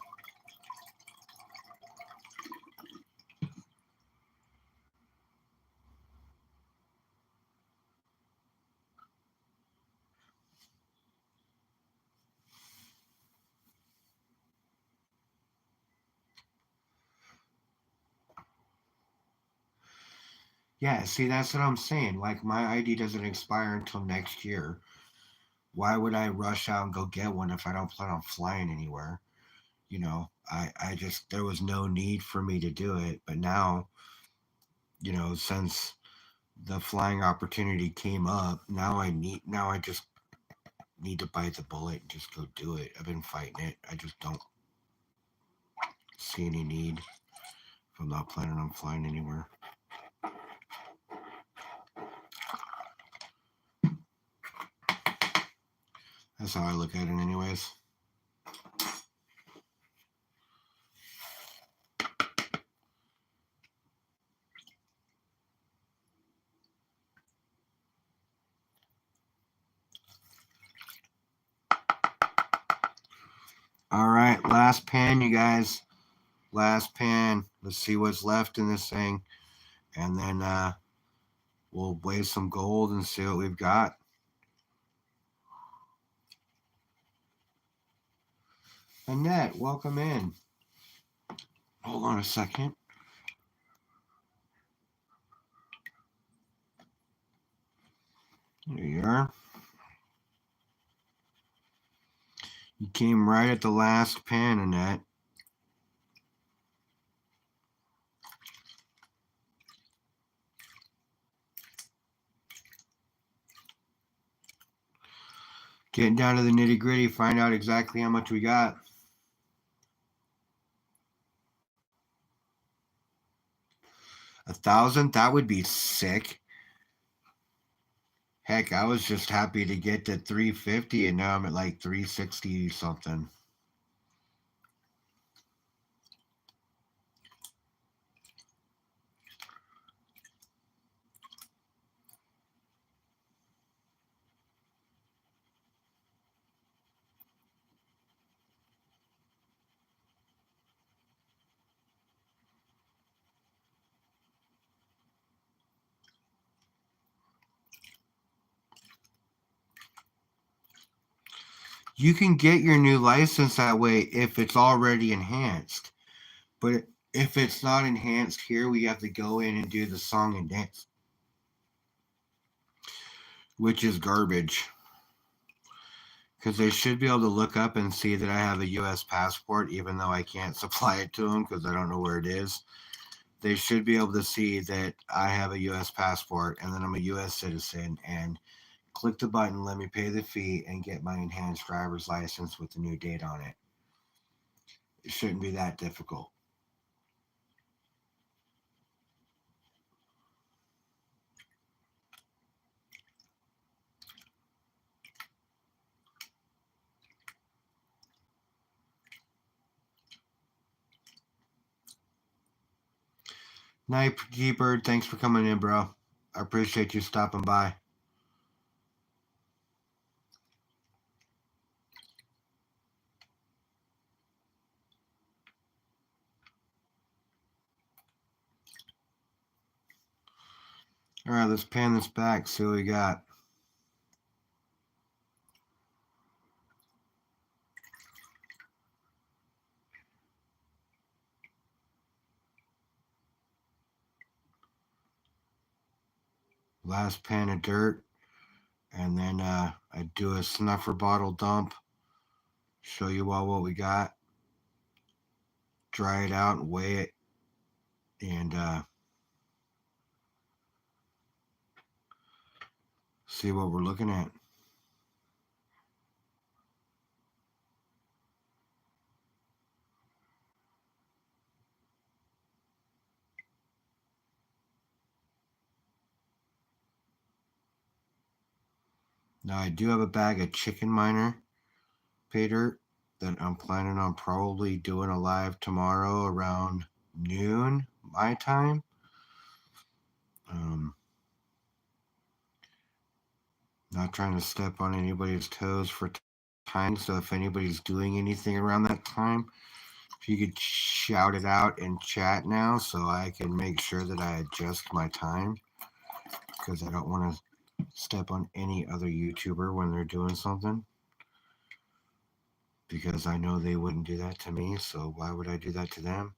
Yeah, see, that's what I'm saying. Like, my ID doesn't expire until next year. Why would I rush out and go get one if I don't plan on flying anywhere? You know, I just, there was no need for me to do it. But now, you know, since the flying opportunity came up, now I just need to bite the bullet and just go do it. I've been fighting it. I just don't see any need if I'm not planning on flying anywhere. That's how I look at it, anyways. All right, last pan, you guys. Last pan. Let's see what's left in this thing, and then we'll weigh some gold and see what we've got. Annette, welcome in. Hold on a second. There you are. You came right at the last pan, Annette. Getting down to the nitty gritty, find out exactly how much we got. $1,000? That would be sick. Heck, I was just happy to get to 350 and now I'm at like 360 something. You can get your new license that way if it's already enhanced. But if it's not enhanced here, we have to go in and do the song and dance, which is garbage. Because they should be able to look up and see that I have a U.S. passport, even though I can't supply it to them because I don't know where it is. They should be able to see that I have a U.S. passport and that I'm a U.S. citizen and click the button, let me pay the fee, and get my enhanced driver's license with the new date on it. It shouldn't be that difficult. Night, G-Bird. Thanks for coming in, bro. I appreciate you stopping by. All right, let's pan this back, see what we got. Last pan of dirt, and then I do a snuffer bottle dump, show you all what we got, dry it out and weigh it, and see what we're looking at. Now I do have a bag of chicken minor pay dirt that I'm planning on probably doing a live tomorrow around noon my time. Not trying to step on anybody's toes for time, so if anybody's doing anything around that time, if you could shout it out in chat now so I can make sure that I adjust my time, because I don't want to step on any other YouTuber when they're doing something, because I know they wouldn't do that to me, so why would I do that to them?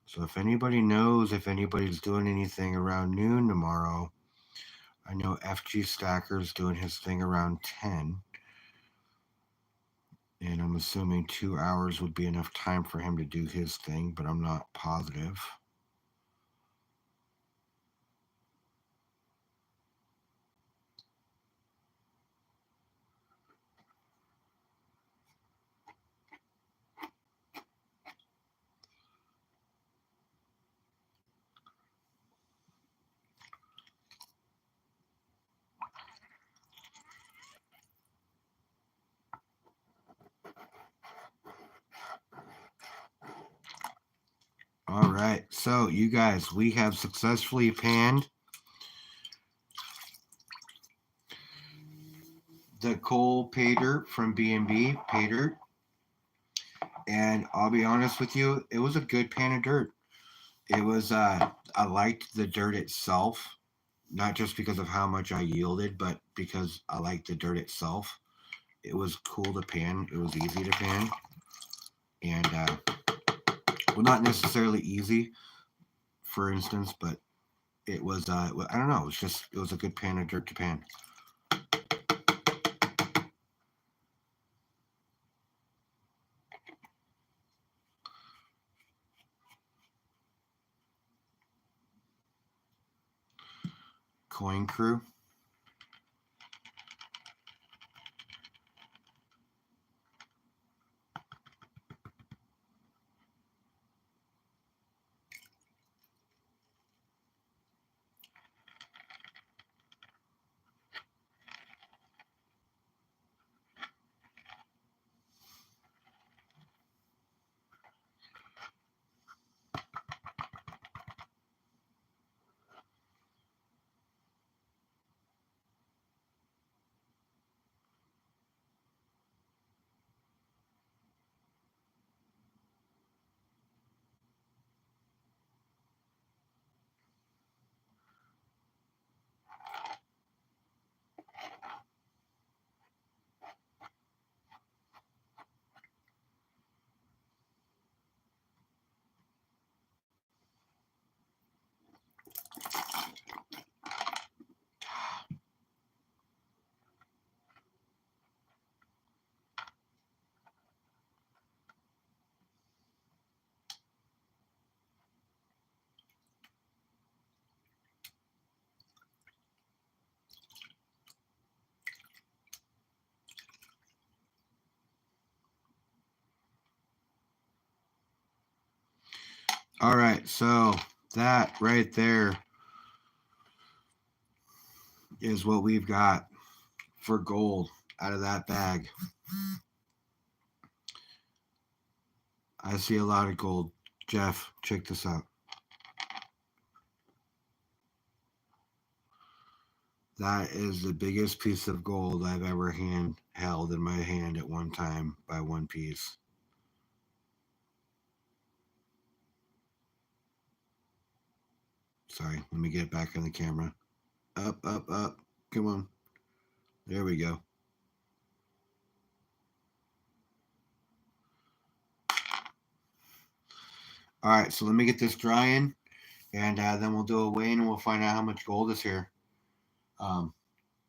So if anybody knows if anybody's doing anything around noon tomorrow, I know FG Stacker's doing his thing around 10, and I'm assuming 2 hours would be enough time for him to do his thing, but I'm not positive. All right, so you guys, we have successfully panned the coal pay dirt from B&B pay dirt, and I'll be honest with you, it was a good pan of dirt. It was I liked the dirt itself, not just because of how much I yielded, but because I liked the dirt itself. It was cool to pan. It was easy to pan, and well, not necessarily easy, for instance, but it was I don't know. It was a good pan of dirt to pan. Coin Crew. All right, so that right there is what we've got for gold out of that bag. I see a lot of gold. Jeff, check this out. That is the biggest piece of gold I've ever held in my hand at one time by one piece. Sorry, let me get back on the camera. Up, up, up. Come on. There we go. All right, so let me get this drying, and then we'll do a weigh and we'll find out how much gold is here.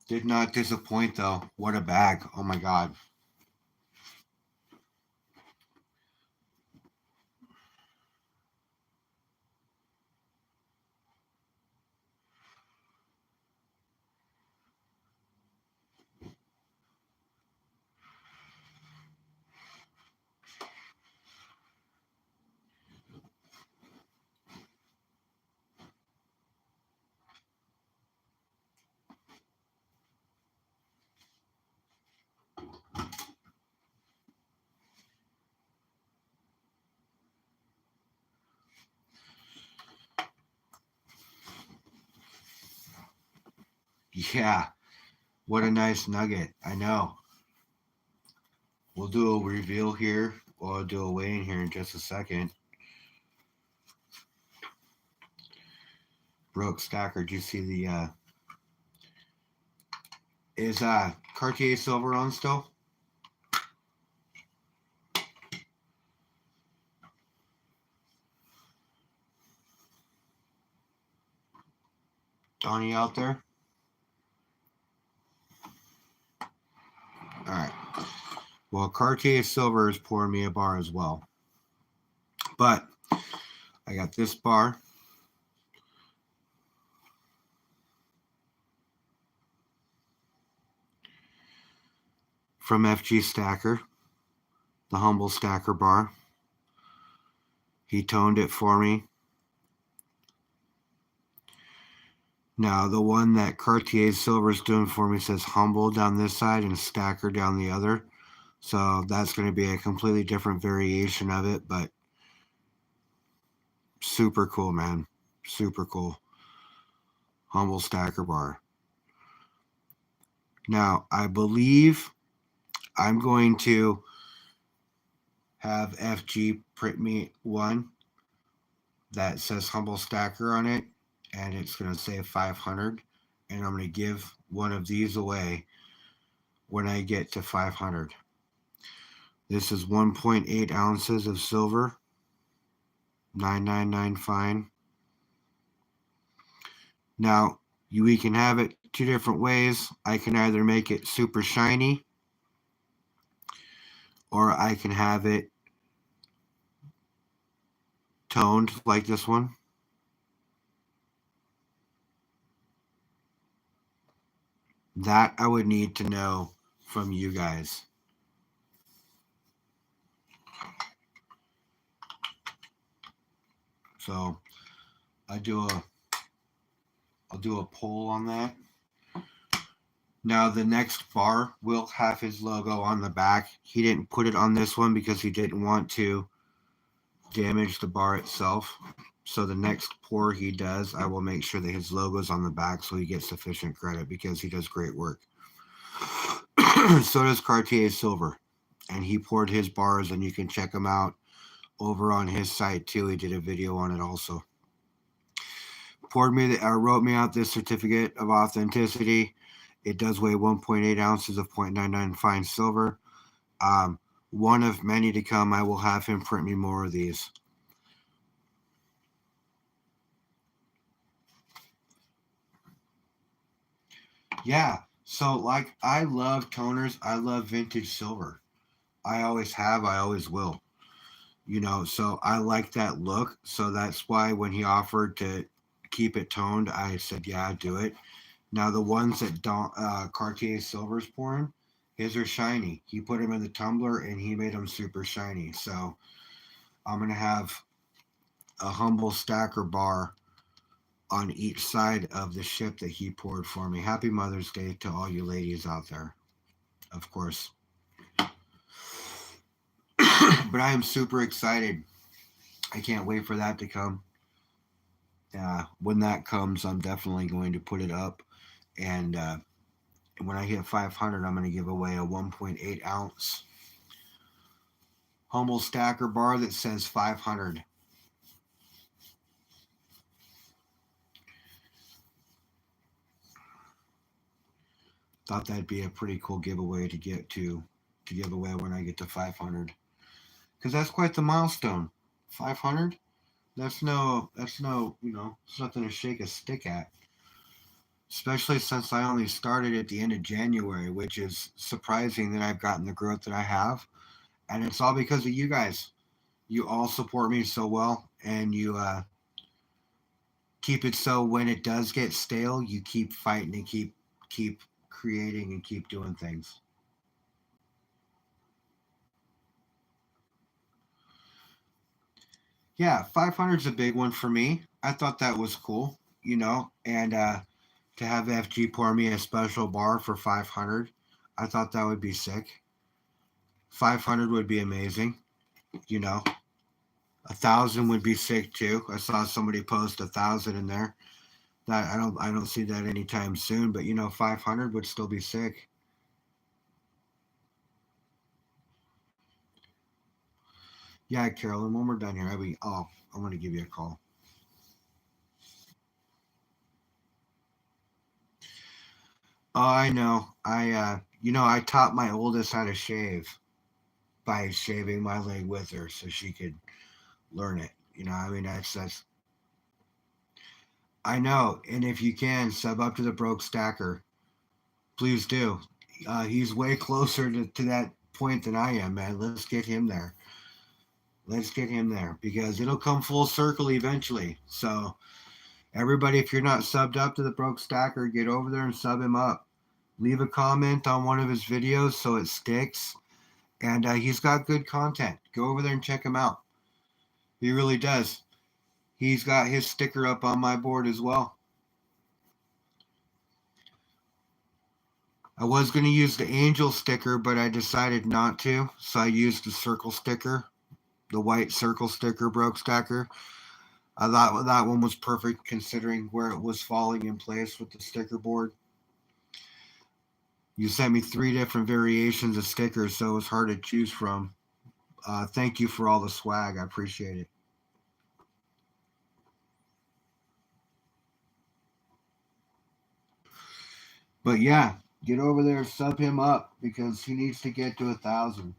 Did not disappoint though. What a bag. Oh my God. Yeah, what a nice nugget. I know. We'll do a reveal here. We'll do a weigh-in here in just a second. Broke Stacker, do you see the is Cartier silver on still? Donnie out there? Alright. Well, Cartier silver is pouring me a bar as well. But I got this bar. From FG Stacker. The Humble Stacker bar. He toned it for me. Now, the one that Cartier Silver is doing for me says Humble down this side and Stacker down the other. So that's going to be a completely different variation of it, but super cool, man. Super cool. Humble Stacker bar. Now, I believe I'm going to have FG print me one that says Humble Stacker on it, and it's going to say 500, and I'm going to give one of these away when I get to 500. This is 1.8 ounces of silver, 999 fine. Now, we can have it two different ways. I can either make it super shiny, or I can have it toned like this one. That I would need to know from you guys. So I'll do a poll on that. Now the next bar will have his logo on the back. He didn't put it on this one because he didn't want to damage the bar itself. So the next pour he does, I will make sure that his logo's on the back so he gets sufficient credit because he does great work. So does Cartier Silver. And he poured his bars, and you can check them out over on his site too. He did a video on it also. Wrote me out this certificate of authenticity. It does weigh 1.8 ounces of 0.99 fine silver. One of many to come. I will have him print me more of these. Yeah, so like I love toners. I love vintage silver. I always have. I always will. You know, so I like that look. So that's why when he offered to keep it toned, I said, yeah, do it. Now the ones that Cartier Silver's pouring, his are shiny. He put them in the tumbler and he made them super shiny. So I'm gonna have a Humble Stacker bar on each side of the ship that he poured for me. Happy Mother's Day to all you ladies out there, of course. But I am super excited. I can't wait for that to come. When that comes, I'm definitely going to put it up And when I hit 500, I'm going to give away a 1.8 ounce Hummel Stacker bar that says 500. Thought that'd be a pretty cool giveaway to give away when I get to 500, because that's quite the milestone. 500. That's no, it's nothing to shake a stick at. Especially since I only started at the end of January, which is surprising that I've gotten the growth that I have, and it's all because of you guys. You all support me so well, and you keep it so when it does get stale, you keep fighting and keep creating and keep doing things. Yeah, 500 is a big one for me. I thought that was cool, and to have FG pour me a special bar for 500, I thought that would be sick. 500 would be amazing, you know. 1,000 would be sick too. I saw somebody post 1,000 in there. That I don't see that anytime soon, but 500 would still be sick. Yeah, Carolyn, when we're done here, I'm gonna give you a call. Oh, I know. I taught my oldest how to shave by shaving my leg with her so she could learn it. I mean, that's. I know, and if you can sub up to the broke stacker, please do. He's way closer to that point than I am, man. Let's get him there. Let's get him there because it'll come full circle eventually. So everybody, if you're not subbed up to the broke stacker, get over there and sub him up. Leave a comment on one of his videos so it sticks. And he's got good content. Go over there and check him out. He really does. He's got his sticker up on my board as well. I was going to use the angel sticker, but I decided not to. So I used the circle sticker, the white circle sticker broke stacker. I thought that one was perfect considering where it was falling in place with the sticker board. You sent me 3 different variations of stickers, so it was hard to choose from. Thank you for all the swag. I appreciate it. But yeah, get over there, sub him up because he needs to get to 1,000.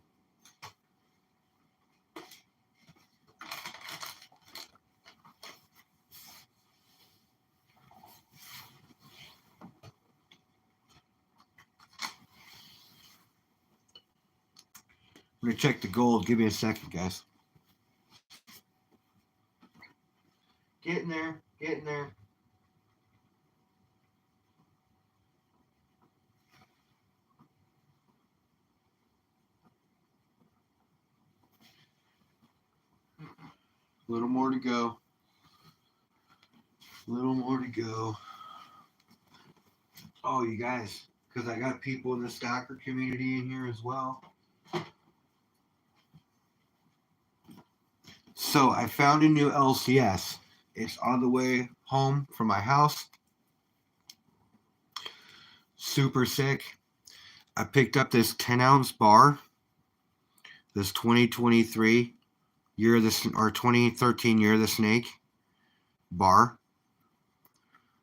I'm gonna check the gold. Give me a second, guys. Getting there, getting there. A little more to go. A little more to go. Oh, you guys, because I got people in the stacker community in here as well. So I found a new LCS. It's on the way home from my house. Super sick. I picked up this 10-ounce bar. This 2023 year of the or 2013 year of the snake bar.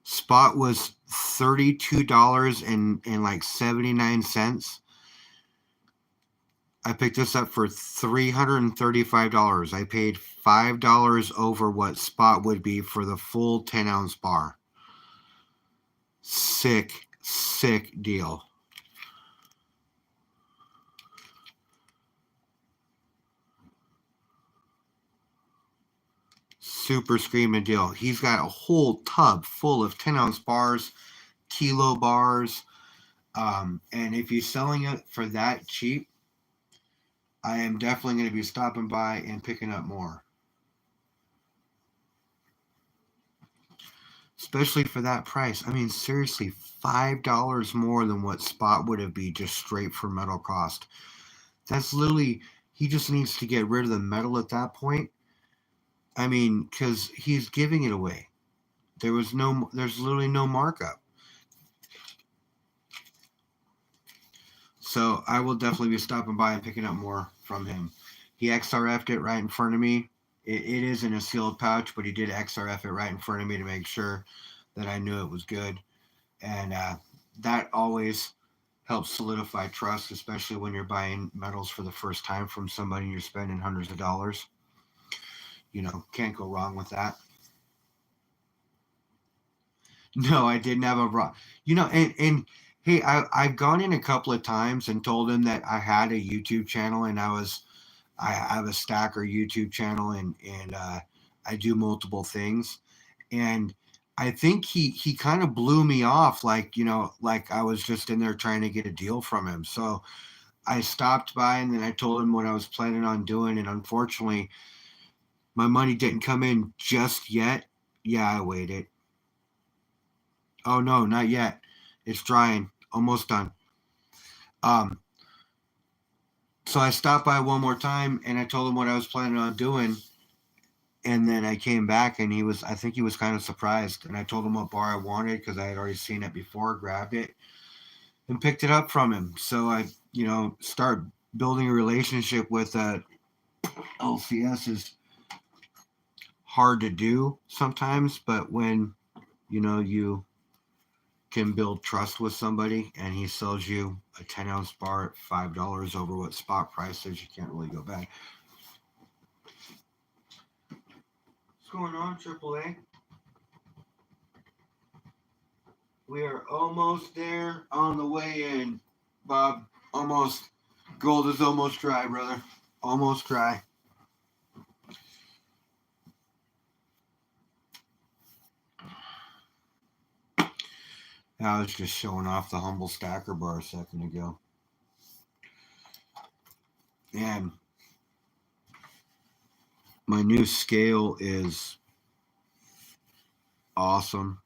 Spot was $32 and like 79 cents. I picked this up for $335. I paid $5 over what spot would be for the full 10-ounce bar. Sick deal. Super screaming deal. He's got a whole tub full of 10-ounce bars, kilo bars, and if he's selling it for that cheap, I am definitely going to be stopping by and picking up more. Especially for that price. I mean, seriously, $5 more than what spot would have been just straight for metal cost. That's literally, he just needs to get rid of the metal at that point. I mean, because he's giving it away. There's literally no markup. So I will definitely be stopping by and picking up more from him. He XRF'd it right in front of me. It is in a sealed pouch, but he did XRF it right in front of me to make sure that I knew it was good. And that always helps solidify trust, especially when you're buying metals for the first time from somebody and you're spending hundreds of dollars. You know, can't go wrong with that. No, I didn't have a raw. You know, and hey, I've gone in a couple of times and told him that I had a YouTube channel and I have a Stacker YouTube channel and I do multiple things, and I think he kind of blew me off, like, you know, like I was just in there trying to get a deal from him. So I stopped by and then I told him what I was planning on doing, and unfortunately my money didn't come in just yet. Yeah, I waited. Oh no, not yet. It's drying. Almost done. Um, so I stopped by one more time and I told him what I was planning on doing. And then I came back and I think he was kind of surprised. And I told him what bar I wanted because I had already seen it before, grabbed it and picked it up from him. So I, you know, start building a relationship with LCS is hard to do sometimes, but when, you know, you can build trust with somebody and he sells you a 10-ounce bar at $5 over what spot price is, you can't really go back. What's going on, AAA? We are almost there, on the way in, Bob. Almost. Gold is almost dry, brother. Almost dry. I was just showing off the Humble Stacker bar a second ago. And my new scale is awesome.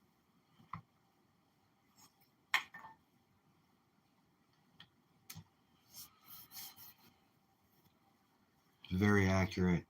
It's very accurate.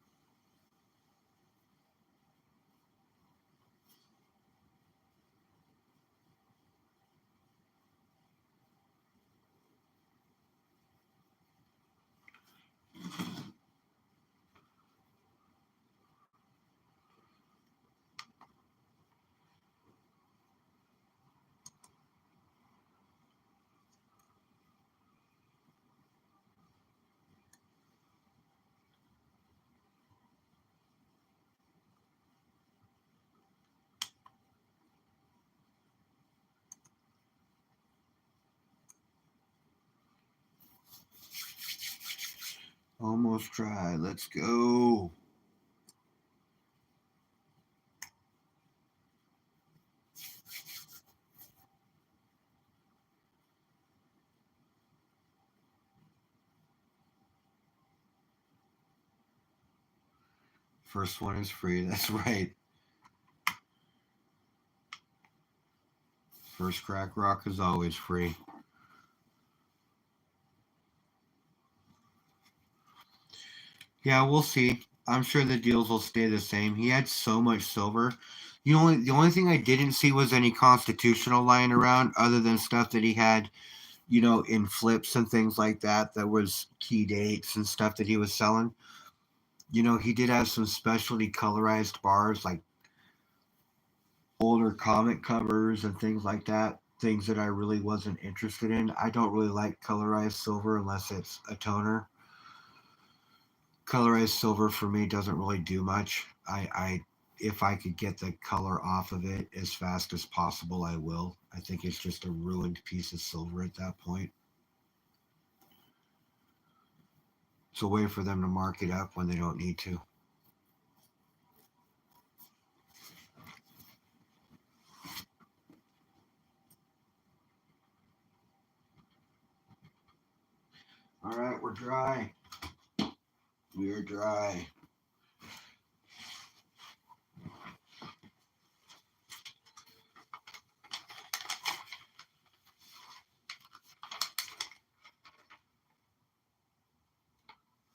Almost dry. Let's go. First one is free. That's right. First crack rock is always free. Yeah, we'll see. I'm sure the deals will stay the same. He had so much silver. The only thing I didn't see was any constitutional lying around, other than stuff that he had, you know, in flips and things like that. That was key dates and stuff that he was selling. You know, he did have some specialty colorized bars, like older comic covers and things like that. Things that I really wasn't interested in. I don't really like colorized silver unless it's a toner. Colorized silver for me doesn't really do much. I if I could get the color off of it as fast as possible, I will. I think it's just a ruined piece of silver at that point. It's a way for them to mark it up when they don't need to. All right, we're dry. We are dry.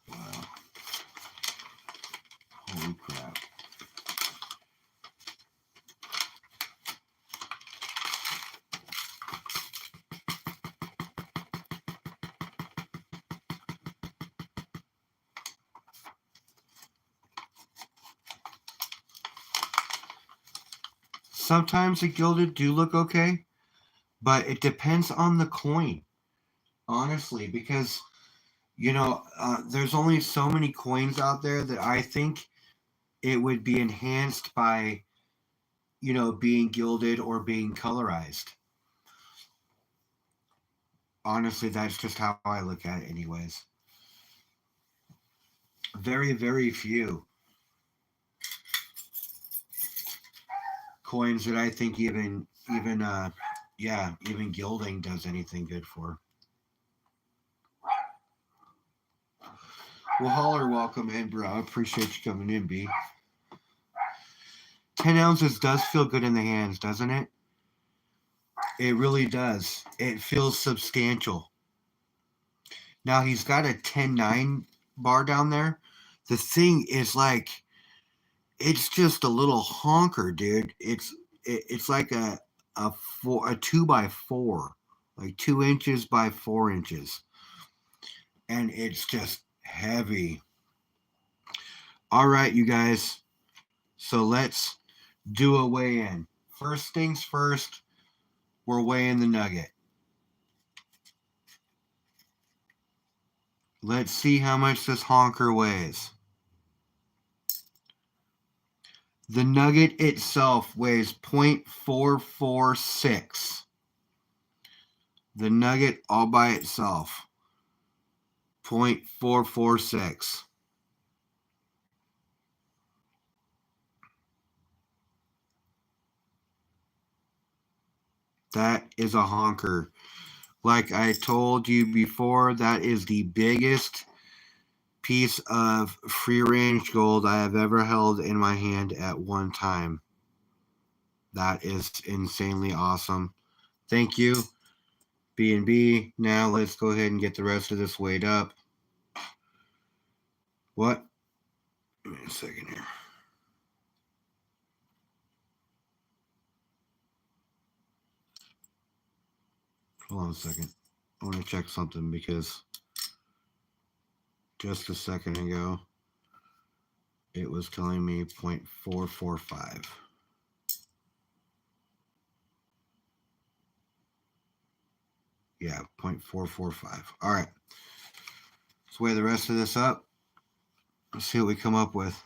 Wow. Holy crap. sometimes the gilded do look okay, but it depends on the coin, honestly, because there's only so many coins out there that I think it would be enhanced by, being gilded or being colorized. Honestly, that's just how I look at it, anyways. Very, very few coins that I think even gilding does anything good for. Well, holler, welcome in, bro. I appreciate you coming in, B. 10 ounces does feel good in the hands, doesn't it? It really does. It feels substantial. Now he's got a 10-9 bar down there. The thing is like, it's just a little honker, dude. It's like a 2x4, like 2 inches by 4 inches, and it's just heavy. All right, you guys. So let's do a weigh-in. First things first, we're weighing the nugget. Let's see how much this honker weighs. The nugget itself weighs 0.446. The nugget all by itself, 0.446. That is a honker. Like I told you before, that is the biggest piece of free range gold I have ever held in my hand at one time. That is insanely awesome. Thank you, B&B. Now let's go ahead and get the rest of this weighed up. What? Give me a second here. Hold on a second. I want to check something because just a second ago it was telling me 0.445. Yeah, 0.445. All right. Let's weigh the rest of this up. Let's see what we come up with.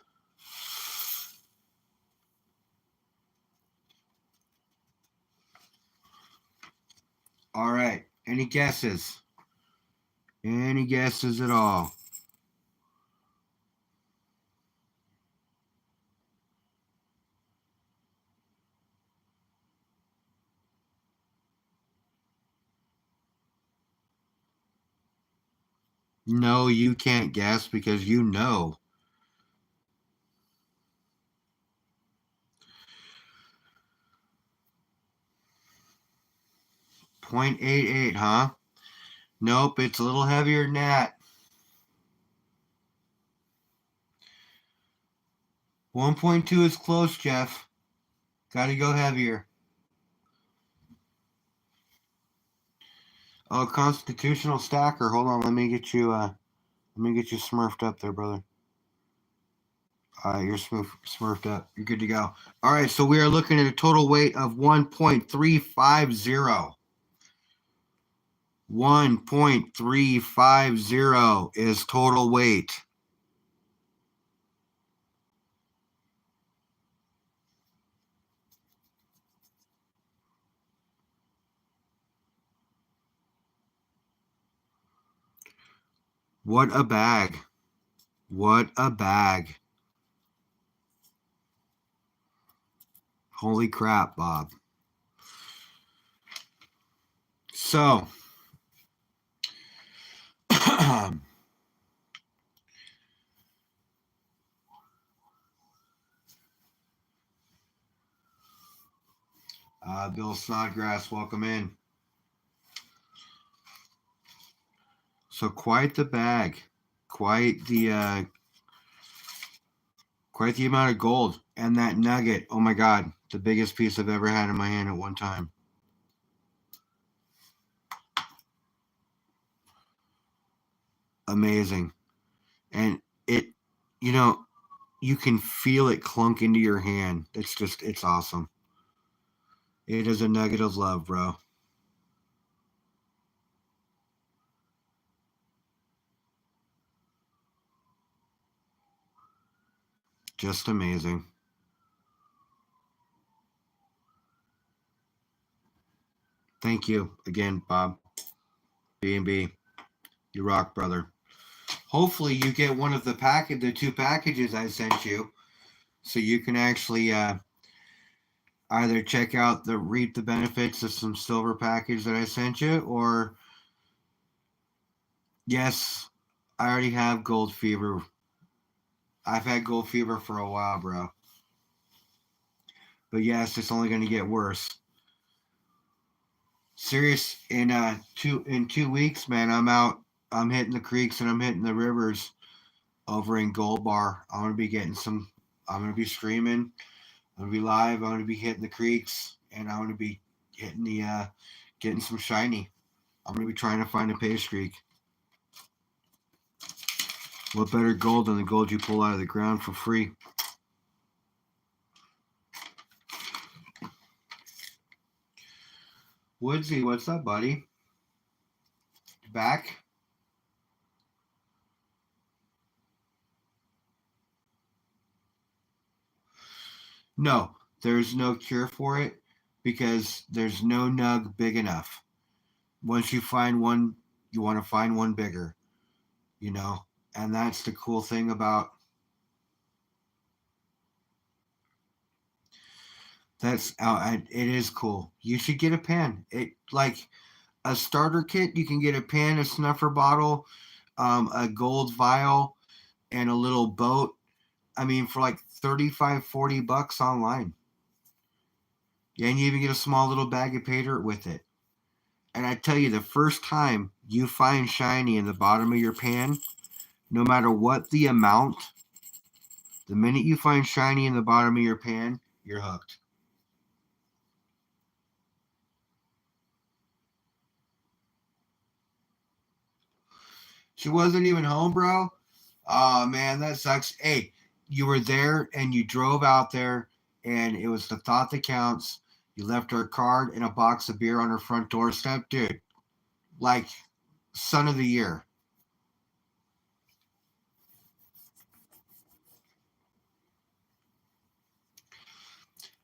All right. Any guesses? Any guesses at all? No, you can't guess because you know. .88, huh? Nope, it's a little heavier than that. 1.2 is close, Jeff. Gotta go heavier. Oh, constitutional stacker. Hold on, let me get you smurfed up there, brother. All right, you're smurfed up. You're good to go. All right, so we are looking at a total weight of 1.350. 1.350 is total weight. What a bag. What a bag. Holy crap, Bob. So, Bill Snodgrass, welcome in. So quite the bag, quite the amount of gold, and that nugget. Oh my God, the biggest piece I've ever had in my hand at one time. Amazing, and it, you can feel it clunk into your hand. It's awesome. It is a nugget of love, bro. Just amazing. Thank you again, Bob. B&B. You rock, brother. Hopefully you get one of the 2 packages I sent you, so you can actually either check out reap the benefits of some silver package that I sent you, or yes, I already have gold fever. I've had gold fever for a while, bro. But yes, it's only going to get worse. Serious, in 2 weeks, man, I'm out. I'm hitting the creeks and I'm hitting the rivers over in Gold Bar. I'm gonna be getting some. I'm gonna be streaming. I'm gonna be live. I'm gonna be hitting the creeks, and I'm gonna be hitting getting some shiny. I'm gonna be trying to find a pay streak. What better gold than the gold you pull out of the ground for free? Woodsy, what's up, buddy? Back? No, there's no cure for it because there's no nug big enough. Once you find one, you want to find one bigger, you know? And that's the cool thing about it is cool. You should get a pan. It like a starter kit. You can get a pan, a snuffer bottle, a gold vial, and a little boat. I mean, for like 35, $40 online. Yeah, and you even get a small little bag of pay dirt with it. And I tell you, the first time you find shiny in the bottom of your pan, no matter what the amount, the minute you find shiny in the bottom of your pan, you're hooked. She wasn't even home, bro. Oh man, that sucks. Hey, you were there and you drove out there, and it was the thought that counts. You left her a card and a box of beer on her front doorstep, dude. Like, son of the year.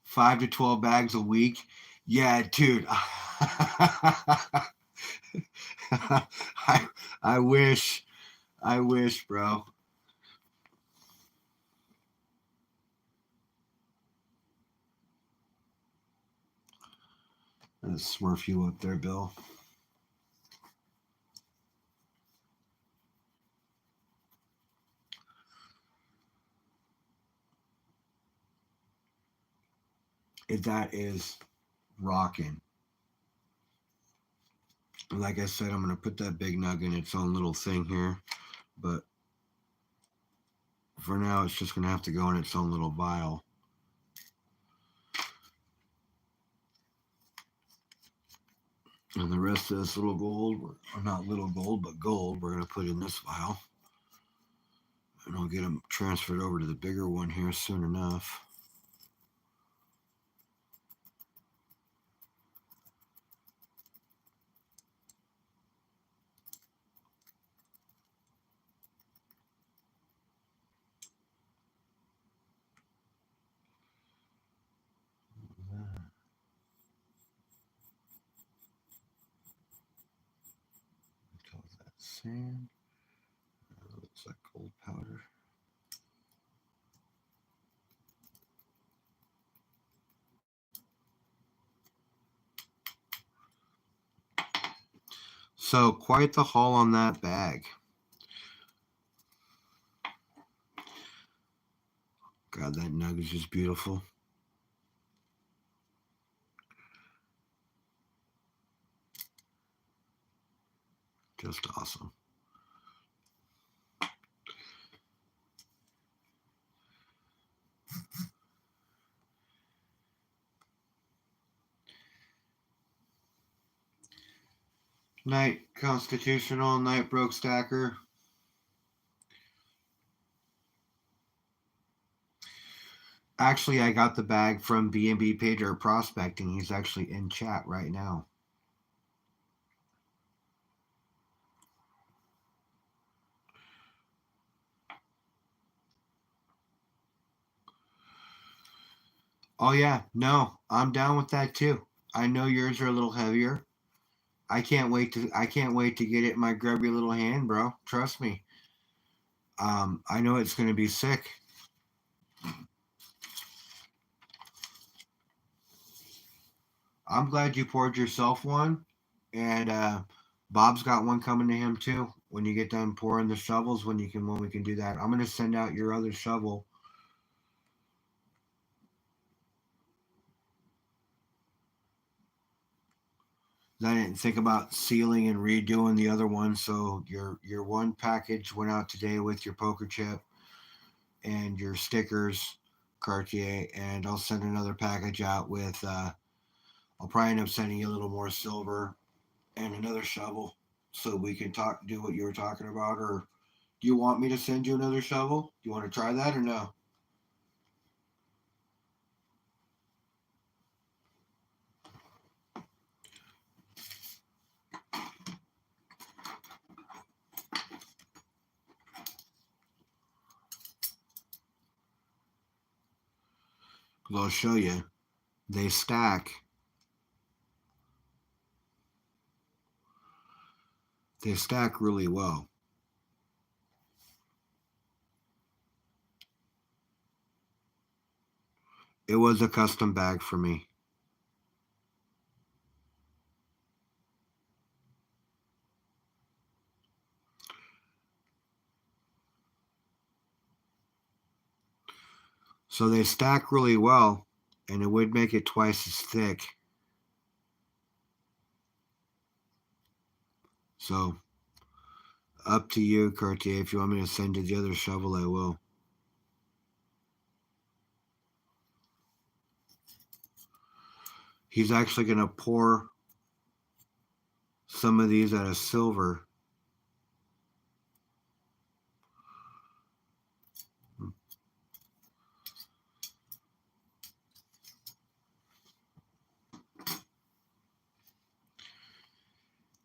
5 to 12 bags a week. Yeah, dude. I, I wish. I wish, bro. Let's smurf you up there, Bill. That is rocking. Like I said, I'm going to put that big nug in its own little thing here. But for now, it's just going to have to go in its own little vial. And the rest of this little gold, or not little gold, but gold, we're going to put in this vial. And I'll get them transferred over to the bigger one here soon enough. Sand. Looks like gold powder. So quite the haul on that bag. God, that nug is just beautiful. Just awesome. Night Constitutional, Night Broke Stacker. Actually, I got the bag from B&B Pay Dirt Prospecting. He's actually in chat right now. Oh yeah, no, I'm down with that too. I know yours are a little heavier. I can't wait to get it in my grubby little hand, bro. Trust me. I know it's gonna be sick. I'm glad you poured yourself one, and Bob's got one coming to him too. When you get done pouring the shovels, when we can do that, I'm gonna send out your other shovel. I didn't think about sealing and redoing the other one, so your one package went out today with your poker chip and your stickers, Cartier, and I'll send another package out with. I'll probably end up sending you a little more silver and another shovel, so we can do what you were talking about. Or do you want me to send you another shovel? Do you want to try that or no? Because I'll show you. They stack. They stack really well. It was a custom bag for me. So they stack really well, and it would make it twice as thick. So up to you, Cartier. If you want me to send you the other shovel, I will. He's actually going to pour some of these out of silver.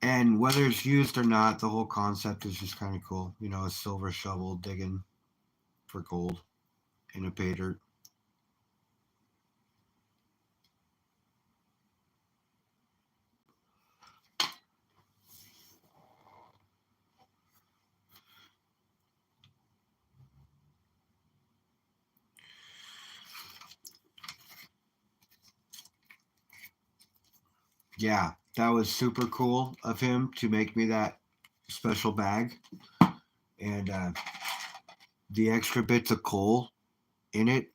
And whether it's used or not, the whole concept is just kind of cool. You know, a silver shovel digging for gold in a pay dirt. Yeah, that was super cool of him to make me that special bag. And the extra bits of coal in it,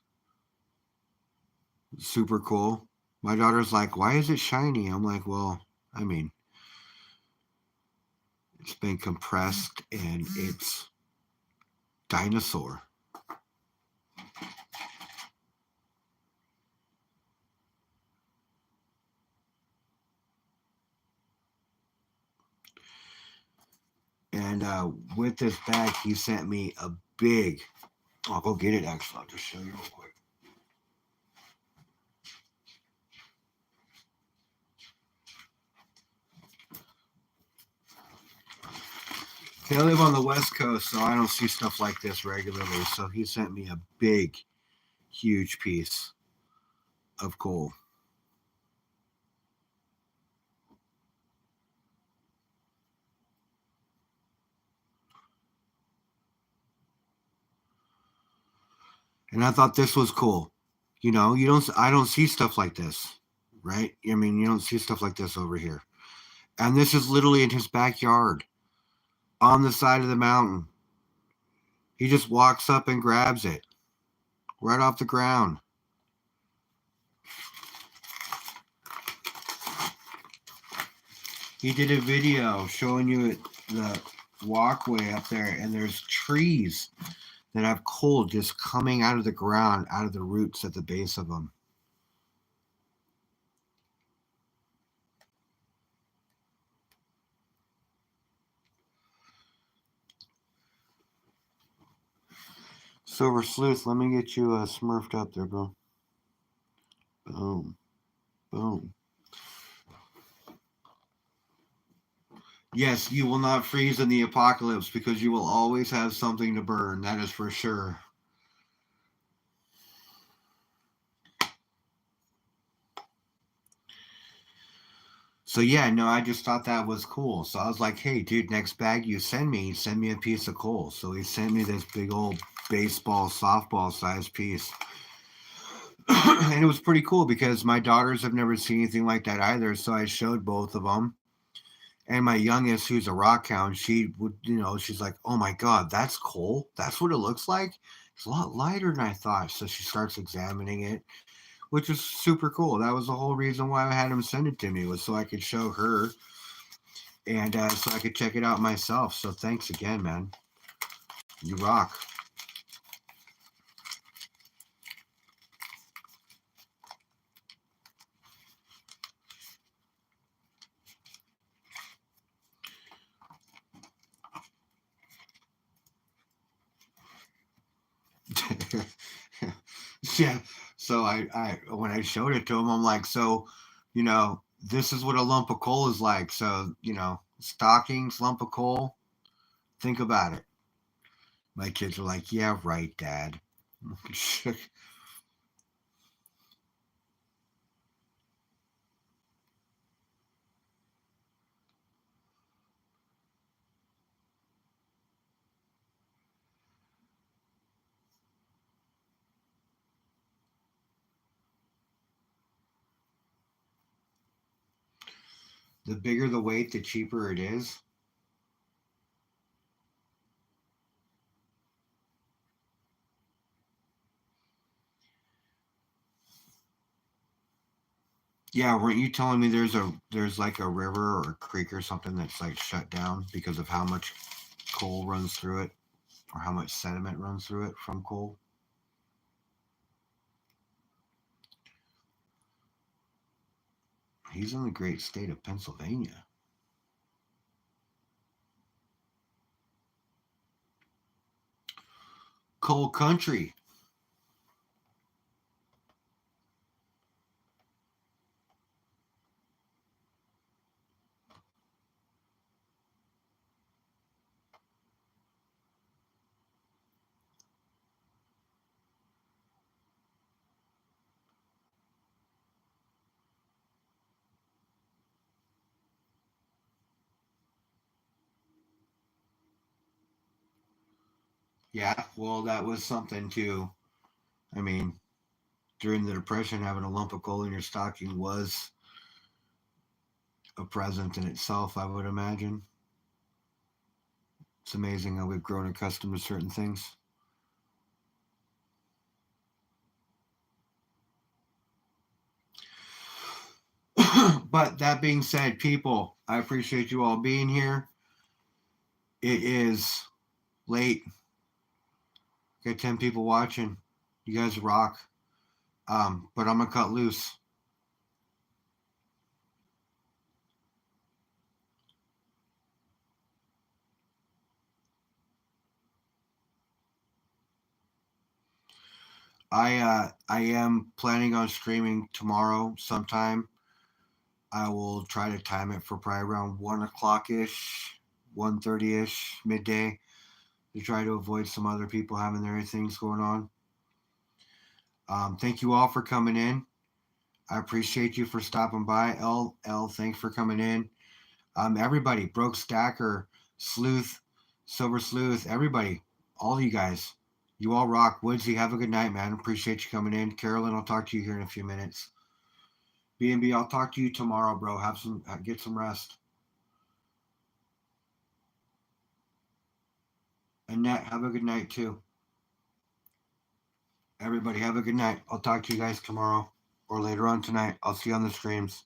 super cool. My daughter's like, "Why is it shiny?" I'm like, "Well, I mean, it's been compressed and it's dinosaur." And with this bag, he sent me a big. I'll go get it. Actually, I'll just show you real quick. Okay, I live on the West Coast, so I don't see stuff like this regularly. So he sent me a big, huge piece of coal. And I thought this was cool. You know, I don't see stuff like this, right? I mean, you don't see stuff like this over here. And this is literally in his backyard on the side of the mountain. He just walks up and grabs it right off the ground. He did a video showing you the walkway up there, and there's trees that have coal just coming out of the ground, out of the roots at the base of them. Silver Sleuth, let me get you smurfed up there, bro. Boom. Boom. Yes, you will not freeze in the apocalypse because you will always have something to burn. That is for sure. So yeah, no, I just thought that was cool. So I was like, hey, dude, next bag you send me a piece of coal. So he sent me this big old baseball, softball sized piece. And it was pretty cool because my daughters have never seen anything like that either. So I showed both of them. And my youngest, who's a rock hound, she would, she's like, oh my God, that's coal. That's what it looks like. It's a lot lighter than I thought. So she starts examining it, which was super cool. That was the whole reason why I had him send it to me, was so I could show her and so I could check it out myself. So thanks again, man. You rock. Yeah. So I when I showed it to him, I'm like, so, this is what a lump of coal is like. So, stockings, lump of coal. Think about it. My kids are like, yeah, right, Dad. The bigger the weight, the cheaper it is. Yeah, weren't you telling me there's like a river or a creek or something that's like shut down because of how much coal runs through it, or how much sediment runs through it from coal? He's in the great state of Pennsylvania. Coal country. Yeah, well, that was something too. I mean, during the Depression, having a lump of coal in your stocking was a present in itself, I would imagine. It's amazing how we've grown accustomed to certain things. But that being said, people, I appreciate you all being here. It is late. Got 10 people watching. You guys rock. But I'm gonna cut loose. I am planning on streaming tomorrow sometime. I will try to time it for probably around 1 o'clock ish, 1:30 ish, midday, to try to avoid some other people having their things going on. Thank you all for coming in. I appreciate you for stopping by. L, thanks for coming in. Everybody, Broke Stacker, Sleuth, Silver Sleuth, everybody, all you guys, you all rock. Woodsy, have a good night, man. Appreciate you coming in. Carolyn, I'll talk to you here in a few minutes. B&B, I'll talk to you tomorrow, bro. Get some rest. Annette, have a good night too. Everybody, have a good night. I'll talk to you guys tomorrow or later on tonight. I'll see you on the streams.